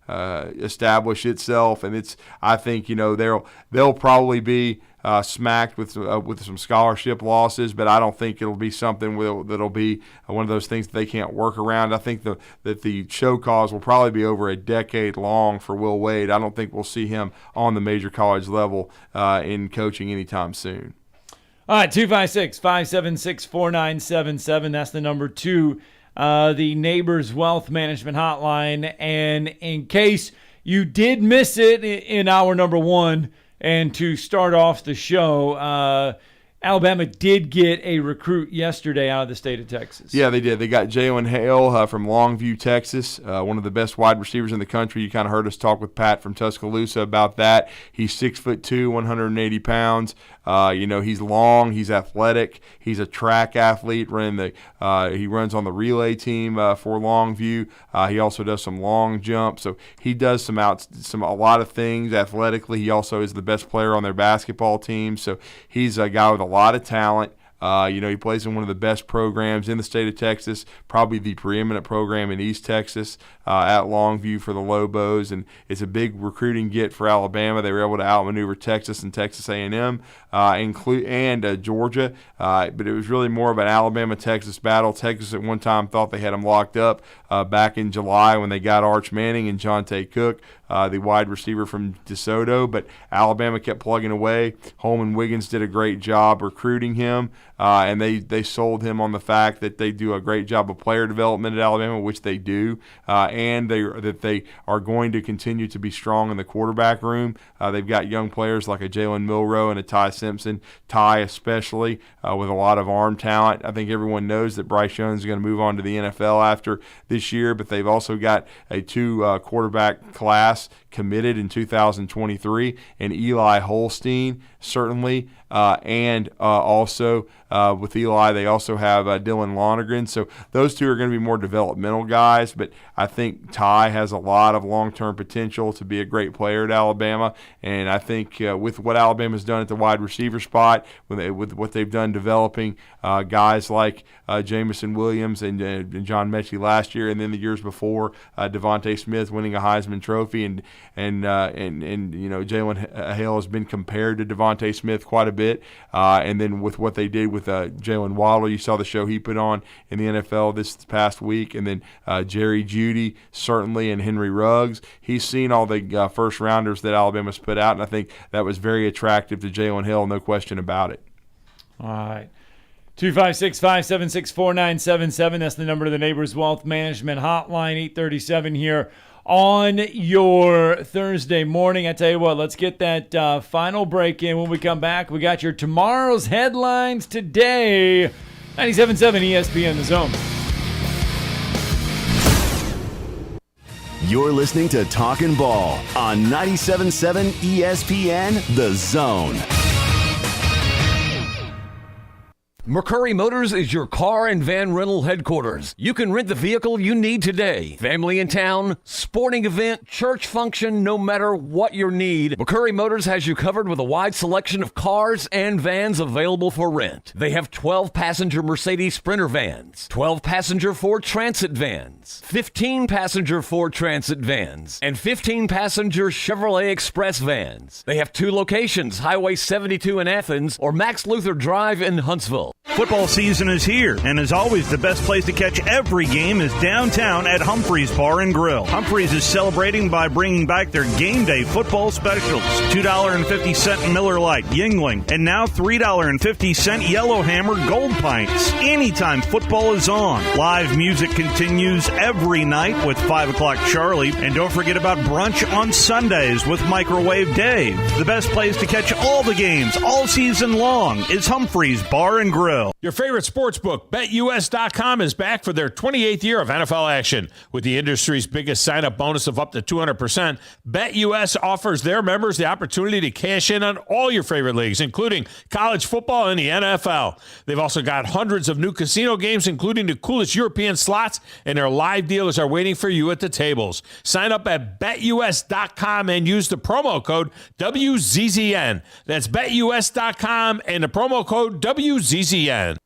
S7: establish itself, and I think, they'll probably be smacked with some scholarship losses, but I don't think it'll be something that'll be one of those things that they can't work around. I think that the show cause will probably be over a decade long for Will Wade. I don't think we'll see him on the major college level in coaching anytime soon.
S3: All right, 256-576-4977. That's the number to the Neighbors Wealth Management Hotline. And in case you did miss it in hour number one, and to start off the show, Alabama did get a recruit yesterday out of the state of Texas.
S7: Yeah, they did. They got Jalen Hale from Longview, Texas, one of the best wide receivers in the country. You kind of heard us talk with Pat from Tuscaloosa about that. He's 6'2", 180 pounds. He's long, he's athletic, he's a track athlete. He runs on the relay team for Longview. He also does some long jump, so he does a lot of things athletically. He also is the best player on their basketball team, so he's a guy with a lot of talent. He plays in one of the best programs in the state of Texas, probably the preeminent program in East Texas at Longview for the Lobos, and it's a big recruiting get for Alabama. They were able to outmaneuver Texas and Texas A&M and Georgia, but it was really more of an Alabama-Texas battle. Texas at one time thought they had them locked up back in July when they got Arch Manning and Jonte Cook, the wide receiver from DeSoto, but Alabama kept plugging away. Holman Wiggins did a great job recruiting him, and they sold him on the fact that they do a great job of player development at Alabama, which they do, and that they are going to continue to be strong in the quarterback room. They've got young players like a Jalen Milroe and a Ty Simpson, Ty especially, with a lot of arm talent. I think everyone knows that Bryce Young is going to move on to the NFL after this year, but they've also got a two-quarterback class committed in 2023, and Eli Holstein certainly, and also with Eli they also have Dylan Lonergan. So those two are going to be more developmental guys, but I think Ty has a lot of long-term potential to be a great player at Alabama, and I think with what Alabama's done at the wide receiver spot, with what they've done developing guys like Jamison Williams and John Mechie last year, and then the years before, Devontae Smith winning a Heisman Trophy, and Jalen Hale has been compared to Devontae Smith quite a bit, and then with what they did with Jalen Waddle, you saw the show he put on in the NFL this past week, and then Jerry Jeudy certainly, and Henry Ruggs. He's seen all the first rounders that Alabama's put out, and I think that was very attractive to Jalen Hale, no question about it.
S3: All right. 256-576-4977. That's the number to the Neighbors Wealth Management Hotline, 837 here on your Thursday morning. I tell you what, let's get that final break in. When we come back, we got your tomorrow's headlines today. 97.7 ESPN, The Zone.
S2: You're listening to Talkin' Ball on 97.7 ESPN, The Zone.
S25: McCurry Motors is your car and van rental headquarters. You can rent the vehicle you need today. Family in town, sporting event, church function, no matter what your need, McCurry Motors has you covered with a wide selection of cars and vans available for rent. They have 12-passenger Mercedes Sprinter vans, 12-passenger Ford Transit vans, 15-passenger Ford Transit vans, and 15-passenger Chevrolet Express vans. They have 2 locations, Highway 72 in Athens or Max Luther Drive in Huntsville.
S4: Football season is here, and as always, the best place to catch every game is downtown at Humphreys Bar and Grill. Humphreys is celebrating by bringing back their game day football specials. $2.50 Miller Lite, Yingling, and now $3.50 Yellowhammer Gold Pints. Anytime football is on. Live music continues every night with 5 o'clock Charlie, and don't forget about brunch on Sundays with Microwave Dave. The best place to catch all the games all season long is Humphreys Bar and Grill.
S24: Your favorite sports book, BetUS.com, is back for their 28th year of NFL action. With the industry's biggest sign-up bonus of up to 200%, BetUS offers their members the opportunity to cash in on all your favorite leagues, including college football and the NFL. They've also got hundreds of new casino games, including the coolest European slots, and their live dealers are waiting for you at the tables. Sign up at BetUS.com and use the promo code WZZN. That's BetUS.com and the promo code WZZN.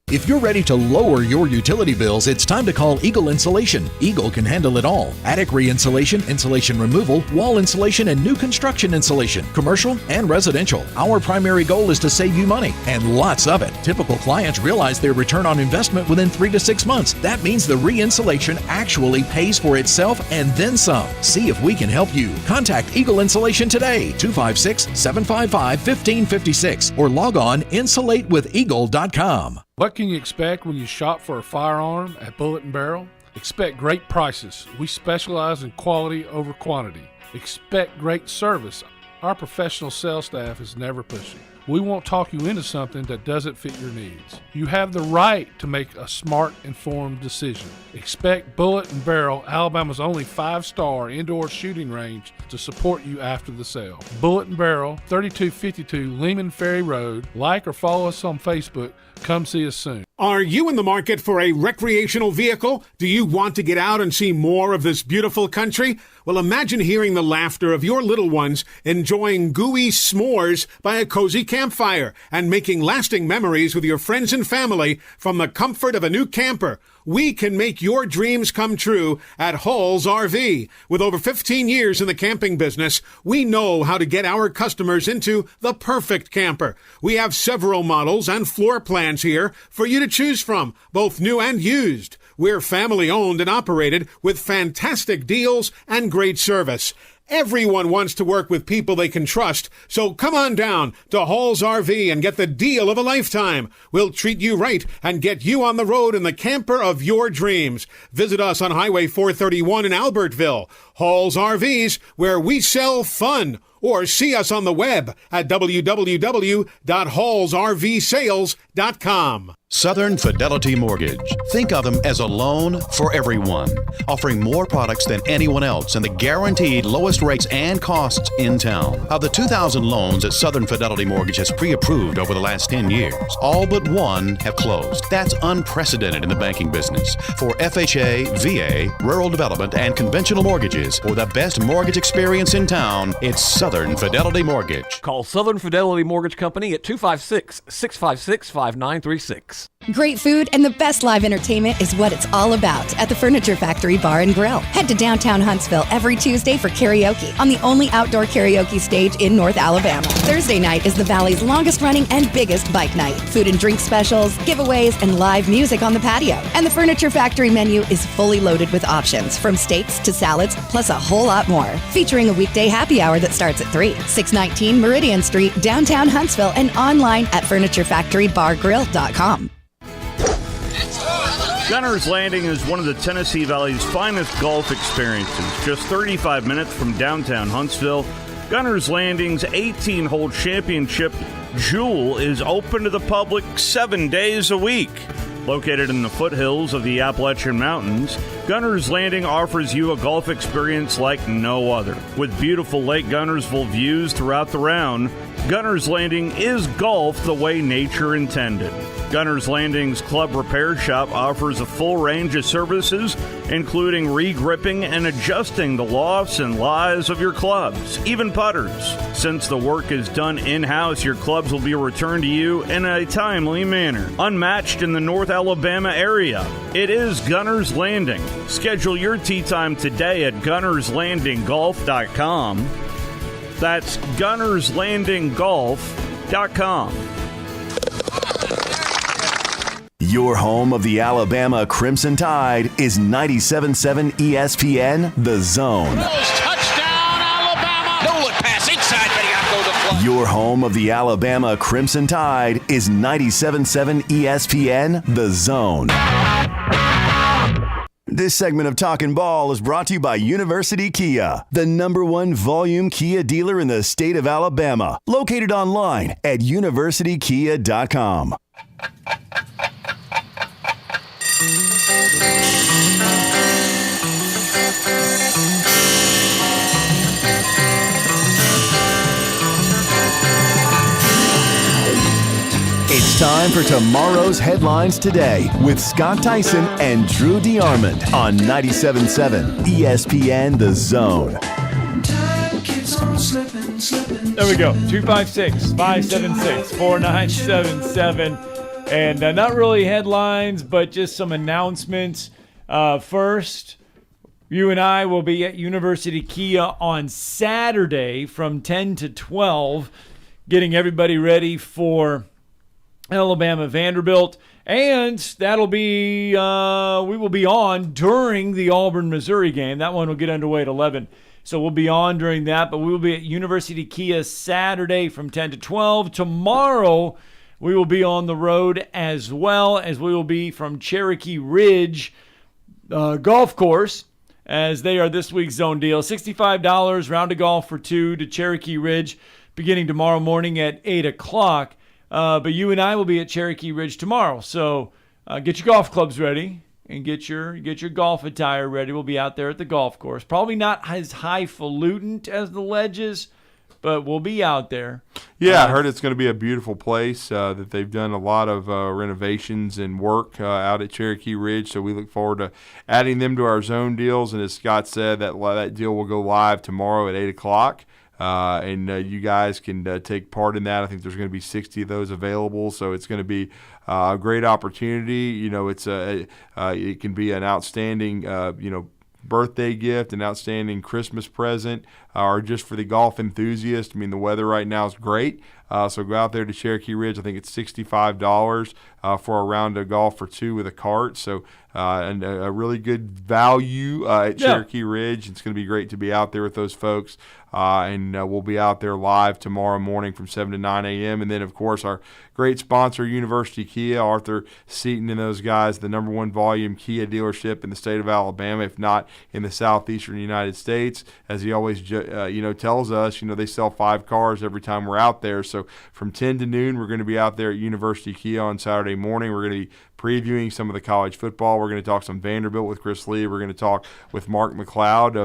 S17: If you're ready to lower your utility bills, it's time to call Eagle Insulation. Eagle can handle it all. Attic re-insulation, insulation removal, wall insulation, and new construction insulation, commercial and residential. Our primary goal is to save you money, and lots of it. Typical clients realize their return on investment within 3 to 6 months. That means the re-insulation actually pays for itself and then some. See if we can help you. Contact Eagle Insulation today, 256-755-1556, or log on insulatewitheagle.com.
S13: What can you expect when you shop for a firearm at Bullet & Barrel? Expect great prices. We specialize in quality over quantity. Expect great service. Our professional sales staff is never pushy. We won't talk you into something that doesn't fit your needs. You have the right to make a smart, informed decision. Expect Bullet and Barrel, Alabama's only 5-star indoor shooting range, to support you after the sale. Bullet and Barrel, 3252 Lehman Ferry Road. Like or follow us on Facebook. Come see us soon.
S5: Are you in the market for a recreational vehicle? Do you want to get out and see more of this beautiful country? Well, imagine hearing the laughter of your little ones enjoying gooey s'mores by a cozy campfire and making lasting memories with your friends and family from the comfort of a new camper. We can make your dreams come true at Hall's RV. With over 15 years in the camping business, we know how to get our customers into the perfect camper. We have several models and floor plans here for you to choose from, both new and used. We're family owned and operated with fantastic deals and great service. Everyone wants to work with people they can trust, so come on down to Hall's RV and get the deal of a lifetime. We'll treat you right and get you on the road in the camper of your dreams. Visit us on Highway 431 in Albertville. Hall's RVs, where we sell fun. Or see us on the web at www.hallsrvsales.com.
S19: Southern Fidelity Mortgage. Think of them as a loan for everyone, offering more products than anyone else and the guaranteed lowest rates and costs in town. Of the 2,000 loans that Southern Fidelity Mortgage has pre-approved over the last 10 years, all but one have closed. That's unprecedented in the banking business. For FHA, VA, rural development, and conventional mortgages, for the best mortgage experience in town, it's Southern Fidelity Mortgage.
S20: Call Southern Fidelity Mortgage Company at 256-656-5936.
S21: Great food and the best live entertainment is what it's all about at the Furniture Factory Bar and Grill. Head to downtown Huntsville every Tuesday for karaoke on the only outdoor karaoke stage in North Alabama. Thursday night is the Valley's longest running and biggest bike night. Food and drink specials, giveaways, and live music on the patio. And the Furniture Factory menu is fully loaded with options from steaks to salads, plus a whole lot more. Featuring a weekday happy hour that starts at 3. 619 Meridian Street, downtown Huntsville, and online at FurnitureFactoryBarGrill.com.
S4: Gunner's Landing is one of the Tennessee Valley's finest golf experiences. Just 35 minutes from downtown Huntsville, Gunner's Landing's 18-hole championship Jewel is open to the public 7 days a week. Located in the foothills of the Appalachian Mountains, Gunner's Landing offers you a golf experience like no other. With beautiful Lake Gunnersville views throughout the round, Gunner's Landing is golf the way nature intended. Gunner's Landing's Club Repair Shop offers a full range of services, including re-gripping and adjusting the lofts and lies of your clubs, even putters. Since the work is done in-house, your clubs will be returned to you in a timely manner. Unmatched in the North Alabama area, it is Gunner's Landing. Schedule your tee time today at gunnerslandinggolf.com. That's gunnerslandinggolf.com.
S2: Your home of the Alabama Crimson Tide is 97.7 ESPN The Zone.
S11: Touchdown, Alabama! No look pass inside, but he got to go to the play.
S2: Your home of the Alabama Crimson Tide is 97.7 ESPN The Zone. This segment of Talkin' Ball is brought to you by University Kia, the #1 volume Kia dealer in the state of Alabama. Located online at universitykia.com. It's time for tomorrow's headlines today with Scott Tyson and Drew DeArmond on 97.7 ESPN The Zone.
S3: There we go. 256-576-4977. And not really headlines, but just some announcements. First, you and I will be at University Kia on Saturday from 10 to 12, getting everybody ready for Alabama Vanderbilt. And that'll be, we will be on during the Auburn-Missouri game. That one will get underway at 11. So we'll be on during that, but we will be at University Kia Saturday from 10 to 12. Tomorrow, we will be on the road as well, as we will be from Cherokee Ridge Golf Course, as they are this week's zone deal. $65 round of golf for two to Cherokee Ridge. beginning tomorrow morning at 8 o'clock. But you and I will be at Cherokee Ridge tomorrow. So get your golf clubs ready and get your golf attire ready. We'll be out there at the golf course. Probably not as highfalutin as the Ledges, but we'll be out there.
S7: Yeah, I heard it's going to be a beautiful place, that they've done a lot of renovations and work out at Cherokee Ridge, so we look forward to adding them to our zone deals. And as Scott said, that deal will go live tomorrow at 8 o'clock. And you guys can take part in that. I think there's going to be 60 of those available, so it's going to be a great opportunity. It can be an outstanding, birthday gift, an outstanding Christmas present, or just for the golf enthusiast. I mean, the weather right now is great. So go out there to Cherokee Ridge. I think it's $65 for a round of golf for two with a cart. So and a really good value at Cherokee Ridge. It's going to be great to be out there with those folks. And we'll be out there live tomorrow morning from 7 to 9 a.m. And then, of course, our great sponsor, University Kia, Arthur Seaton and those guys, the number one volume Kia dealership in the state of Alabama, if not in the southeastern United States. As he always tells us, they sell 5 cars every time we're out there. So from 10 to noon, we're going to be out there at University Kia on Saturday morning. We're going to be previewing some of the college football. We're going to talk some Vanderbilt with Chris Lee. We're going to talk with Mark McLeod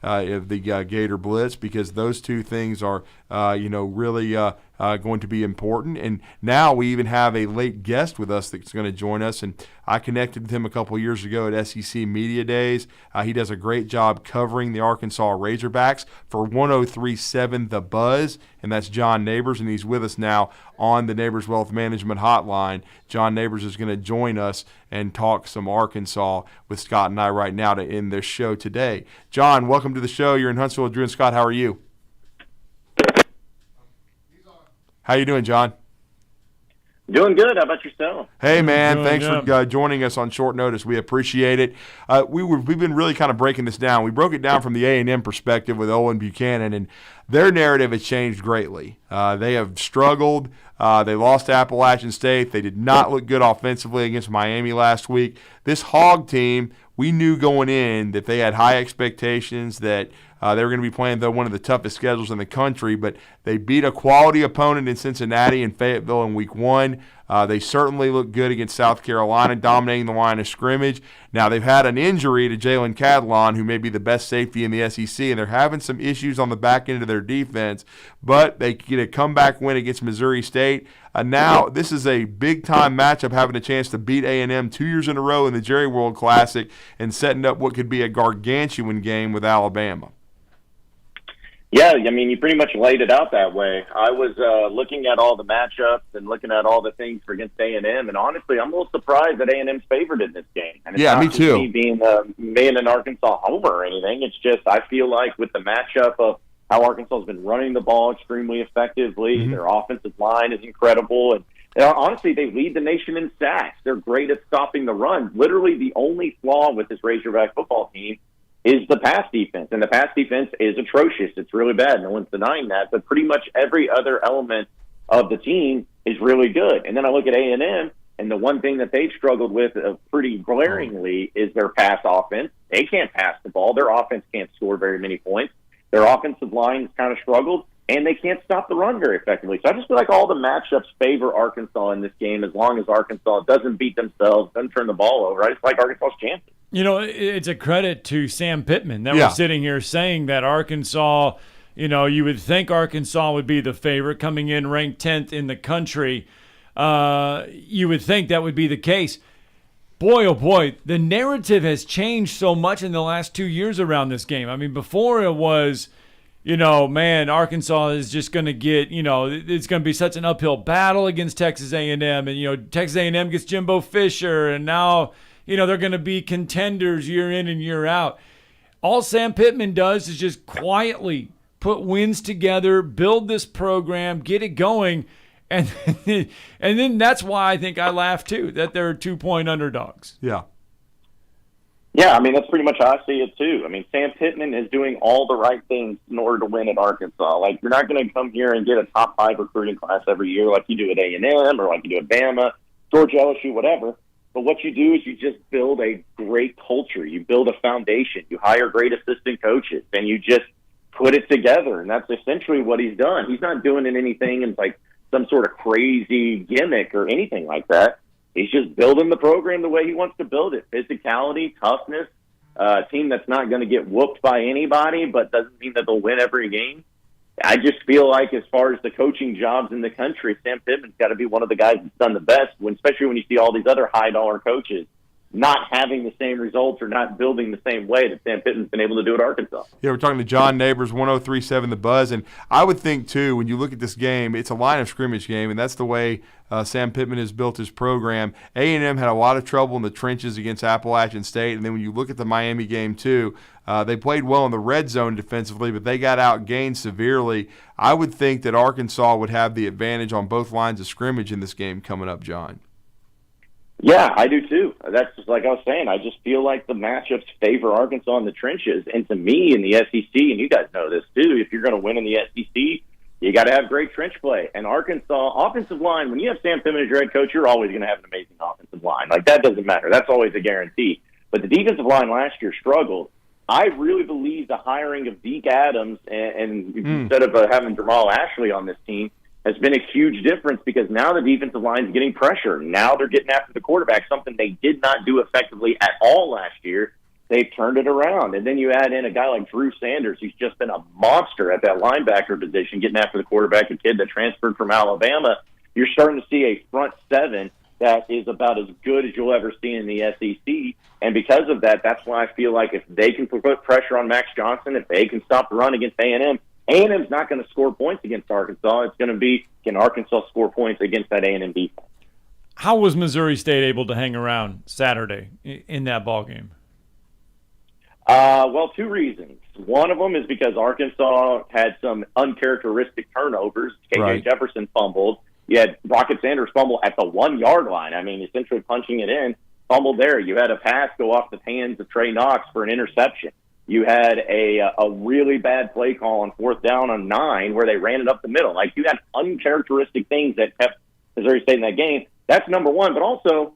S7: of the Gator Blitz, because those two things are, really going to be important. And now we even have a late guest with us that's going to join us. And I connected with him a couple years ago at SEC Media Days. He does a great job covering the Arkansas Razorbacks for 103.7 The Buzz, and that's John Neighbors, and he's with us now on the Neighbors Wealth Management Hotline. John Neighbors is going to join us and talk some Arkansas with Scott and I right now to end this show today. John, welcome to the show. You're in Huntsville with Drew and Scott. How are you? How you doing, John?
S6: Doing good. How about yourself?
S7: Hey, man. Thanks for joining us on short notice. We appreciate it. We've been really kind of breaking this down. We broke it down from the A&M perspective with Owen Buchanan, and their narrative has changed greatly. They have struggled. They lost to Appalachian State. They did not look good offensively against Miami last week. This Hog team, we knew going in that they had high expectations, that they were going to be playing one of the toughest schedules in the country, but they beat a quality opponent in Cincinnati and Fayetteville in week 1. They certainly looked good against South Carolina, dominating the line of scrimmage. Now, they've had an injury to Jalen Cadlon, who may be the best safety in the SEC, and they're having some issues on the back end of their defense, but they get a comeback win against Missouri State. Now, this is a big-time matchup, having a chance to beat A&M 2 years in a row in the Jerry World Classic and setting up what could be a gargantuan game with Alabama.
S6: Yeah, I mean, you pretty much laid it out that way. I was looking at all the matchups and looking at all the things for against A&M, and honestly, I'm a little surprised that A&M's favored in this game. And it's
S7: yeah,
S6: not
S7: me
S6: just
S7: too.
S6: Me being an Arkansas homer or anything. It's just I feel like with the matchup of how Arkansas has been running the ball extremely effectively, their offensive line is incredible, and honestly, they lead the nation in sacks. They're great at stopping the run. Literally, the only flaw with this Razorback football team is the pass defense, and the pass defense is atrocious. It's really bad. No one's denying that, but pretty much every other element of the team is really good. And then I look at A&M, and the one thing that they've struggled with pretty glaringly is their pass offense. They can't pass the ball. Their offense can't score very many points. Their offensive line has kind of struggled, and they can't stop the run very effectively. So I just feel like all the matchups favor Arkansas in this game, as long as Arkansas doesn't beat themselves, doesn't turn the ball over. I just like Arkansas's chances.
S3: It's a credit to Sam Pittman that we're sitting here saying that Arkansas, you would think Arkansas would be the favorite coming in ranked 10th in the country. You would think that would be the case. Boy, oh boy, the narrative has changed so much in the last 2 years around this game. I mean, before it was, Arkansas is just going to get, it's going to be such an uphill battle against Texas A&M. And, Texas A&M gets Jimbo Fisher, and now – they're going to be contenders year in and year out. All Sam Pittman does is just quietly put wins together, build this program, get it going, and then that's why I think I laugh too, that they're 2-point underdogs.
S7: Yeah.
S6: Yeah, I mean, that's pretty much how I see it too. I mean, Sam Pittman is doing all the right things in order to win at Arkansas. Like, you're not going to come here and get a top 5 recruiting class every year like you do at A&M or like you do at Bama, Georgia, LSU, whatever. But what you do is you just build a great culture. You build a foundation. You hire great assistant coaches, and you just put it together, and that's essentially what he's done. He's not doing anything in like some sort of crazy gimmick or anything like that. He's just building the program the way he wants to build it. Physicality, toughness, a team that's not going to get whooped by anybody, but doesn't mean that they'll win every game. I just feel like as far as the coaching jobs in the country, Sam Pittman's got to be one of the guys that's done the best, especially when you see all these other high-dollar coaches not having the same results or not building the same way that Sam Pittman's been able to do at Arkansas.
S7: Yeah, we're talking to John Neighbors, 103.7 The Buzz. And I would think, too, when you look at this game, it's a line of scrimmage game, and that's the way Sam Pittman has built his program. A&M had a lot of trouble in the trenches against Appalachian State. And then when you look at the Miami game, too, they played well in the red zone defensively, but they got outgained severely. I would think that Arkansas would have the advantage on both lines of scrimmage in this game coming up, John.
S6: Yeah, I do too. That's just like I was saying. I just feel like the matchups favor Arkansas in the trenches. And to me, in the SEC, and you guys know this too, if you're going to win in the SEC, you got to have great trench play. And Arkansas offensive line, when you have Sam Pittman as your head coach, you're always going to have an amazing offensive line. Like, that doesn't matter. That's always a guarantee. But the defensive line last year struggled. I really believe the hiring of Deke Adams and instead of having Jamal Ashley on this team has been a huge difference, because now the defensive line is getting pressure. Now they're getting after the quarterback, something they did not do effectively at all last year. They've turned it around. And then you add in a guy like Drew Sanders, who's just been a monster at that linebacker position, getting after the quarterback, a kid that transferred from Alabama. You're starting to see a front seven that is about as good as you'll ever see in the SEC. And because of that, that's why I feel like if they can put pressure on Max Johnson, if they can stop the run against A&M, A&M's not going to score points against Arkansas. It's going to be, can Arkansas score points against that A&M defense?
S3: How was Missouri State able to hang around Saturday in that ballgame?
S6: Well, two reasons. One of them is because Arkansas had some uncharacteristic turnovers. KJ Jefferson fumbled. You had Rocket Sanders fumble at the 1 yard line. I mean, essentially punching it in, fumbled there. You had a pass go off the hands of Trey Knox for an interception. You had a really bad play call on 4th down on 9 where they ran it up the middle. Like, you had uncharacteristic things that kept Missouri State in that game. That's number one. But also,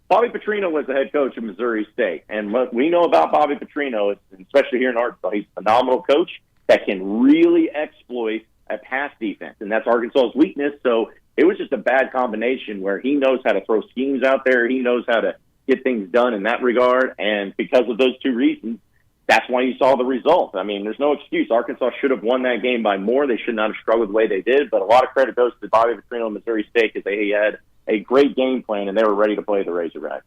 S6: Bobby Petrino was the head coach of Missouri State. And what we know about Bobby Petrino, especially here in Arkansas, he's a phenomenal coach that can really exploit a pass defense. And that's Arkansas's weakness. So it was just a bad combination where he knows how to throw schemes out there. He knows how to get things done in that regard. And because of those two reasons, that's why you saw the result. I mean, there's no excuse. Arkansas should have won that game by more. They should not have struggled the way they did. But a lot of credit goes to Bobby Petrino and Missouri State, because they had a great game plan and they were ready to play the Razorbacks.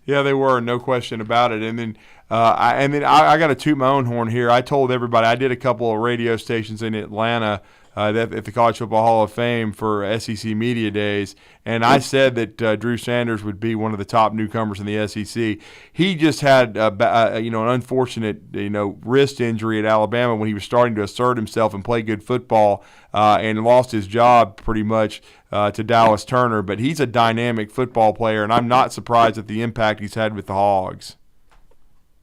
S7: Yeah, they were, no question about it. And then I got to toot my own horn here. I told everybody, I did a couple of radio stations in Atlanta at the College Football Hall of Fame for SEC Media Days, and I said that Drew Sanders would be one of the top newcomers in the SEC. He just had an unfortunate wrist injury at Alabama when he was starting to assert himself and play good football, and lost his job pretty much to Dallas Turner. But he's a dynamic football player, and I'm not surprised at the impact he's had with the Hogs.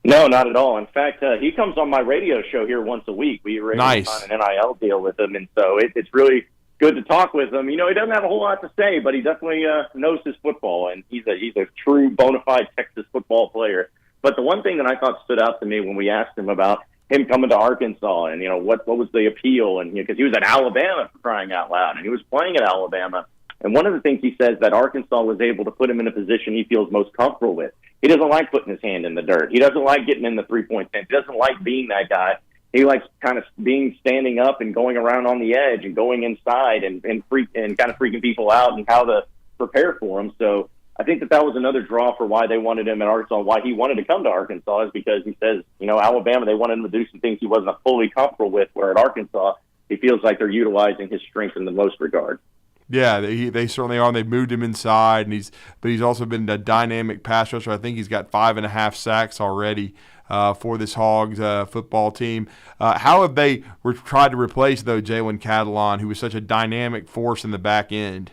S6: No, not at all. In fact, he comes on my radio show here once a week. We were able to sign an NIL deal with him, and so it's really good to talk with him. You know, he doesn't have a whole lot to say, but he definitely knows his football, and he's a true bona fide Texas football player. But the one thing that I thought stood out to me when we asked him about him coming to Arkansas and, what was the appeal, and because he was at Alabama, for crying out loud, and he was playing at Alabama. And one of the things he says that Arkansas was able to put him in a position he feels most comfortable with. He doesn't like putting his hand in the dirt. He doesn't like getting in the three-point tent. He doesn't like being that guy. He likes kind of standing up and going around on the edge and going inside and kind of freaking people out and how to prepare for him. So I think that was another draw for why they wanted him at Arkansas, why he wanted to come to Arkansas, is because he says, Alabama, they wanted him to do some things he wasn't fully comfortable with, where at Arkansas, he feels like they're utilizing his strength in the most regard.
S7: Yeah, they certainly are. And they've moved him inside, but he's also been a dynamic pass rusher. I think he's got 5.5 sacks already for this Hogs football team. How have they tried to replace, though, Jalen Catalon, who was such a dynamic force in the back end?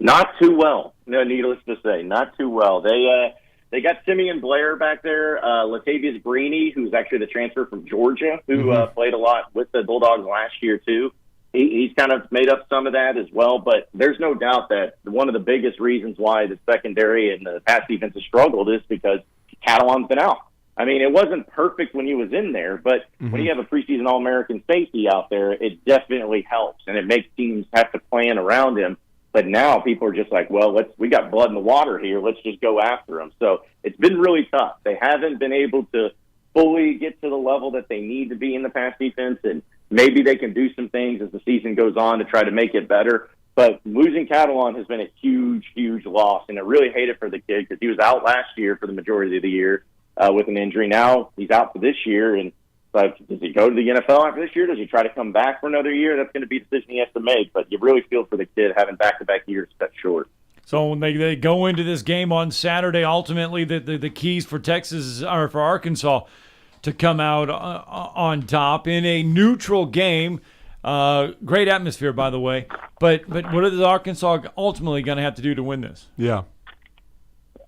S6: Not too well. No, needless to say, not too well. They got Simeon Blair back there, Latavius Greeny, who's actually the transfer from Georgia, who played a lot with the Bulldogs last year too. He's kind of made up some of that as well, but there's no doubt that one of the biggest reasons why the secondary and the pass defense has struggled is because Catalon's been out. I mean, it wasn't perfect when he was in there, but when you have a preseason All-American safety out there, it definitely helps, and it makes teams have to plan around him. But now people are just like, well, we got blood in the water here. Let's just go after him. So it's been really tough. They haven't been able to fully get to the level that they need to be in the pass defense, and maybe they can do some things as the season goes on to try to make it better. But losing Catalon has been a huge, huge loss, and I really hate it for the kid because he was out last year for the majority of the year with an injury. Now he's out for this year, and does he go to the NFL after this year? Does he try to come back for another year? That's going to be a decision he has to make, but you really feel for the kid having back-to-back years cut short.
S3: So when they go into this game on Saturday, ultimately the keys for Texas or for Arkansas to come out on top in a neutral game. Great atmosphere, by the way. But what is Arkansas ultimately going to have to do to win this?
S7: Yeah.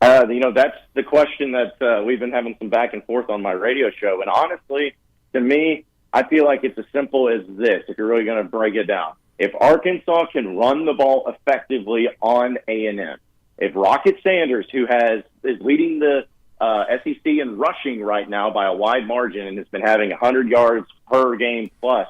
S6: That's the question that we've been having some back and forth on my radio show. And honestly, to me, I feel like it's as simple as this, if you're really going to break it down. If Arkansas can run the ball effectively on A&M, if Rocket Sanders, who is leading the SEC in rushing right now by a wide margin and has been having 100 yards per game plus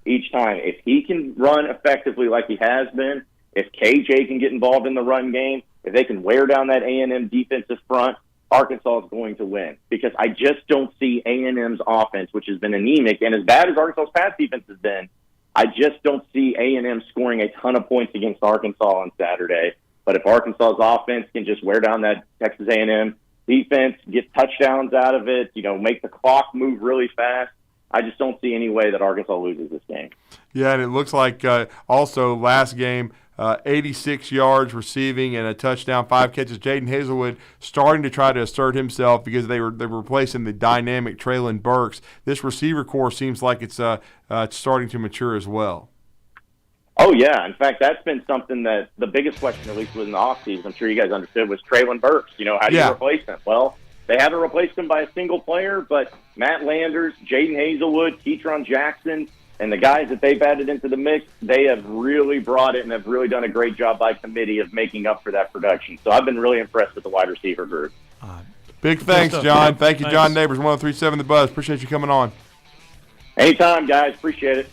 S6: each time, if he can run effectively like he has been, if KJ can get involved in the run game, if they can wear down that A&M defensive front, Arkansas is going to win. Because I just don't see A&M's offense, which has been anemic, and as bad as Arkansas's pass defense has been, I just don't see A&M scoring a ton of points against Arkansas on Saturday. But if Arkansas's offense can just wear down that Texas A&M defense, get touchdowns out of it, make the clock move really fast, I just don't see any way that Arkansas loses this game.
S7: Yeah, and it looks like also last game, 86 yards receiving and a touchdown, 5 catches. Jaden Hazelwood starting to try to assert himself because they were replacing the dynamic Traylon Burks. This receiver core seems like it's starting to mature as well.
S6: Oh, yeah. In fact, that's been something that the biggest question, at least within the offseason, I'm sure you guys understood, was Traylon Burks. How do you replace him? Well, they haven't replaced him by a single player, but Matt Landers, Jaden Hazelwood, Ketron Jackson, and the guys that they've added into the mix, they have really brought it and have really done a great job by committee of making up for that production. So I've been really impressed with the wide receiver group.
S7: Big thanks, John. Thank you, John Neighbors, 103.7 The Buzz. Appreciate you coming on.
S6: Anytime, guys. Appreciate it.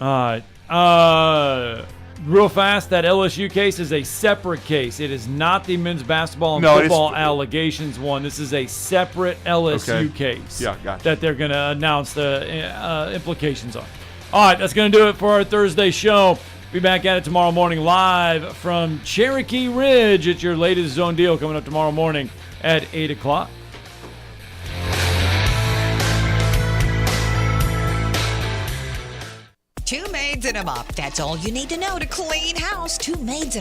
S3: All right. Real fast, that LSU case is a separate case. It is not the men's basketball and football allegations one. This is a separate LSU case that they're going to announce the implications on. All right, that's going to do it for our Thursday show. Be back at it tomorrow morning live from Cherokee Ridge. It's your latest Zone Deal coming up tomorrow morning at 8 o'clock.
S8: Two maids and a mop. That's all you need to know to clean house. Two maids and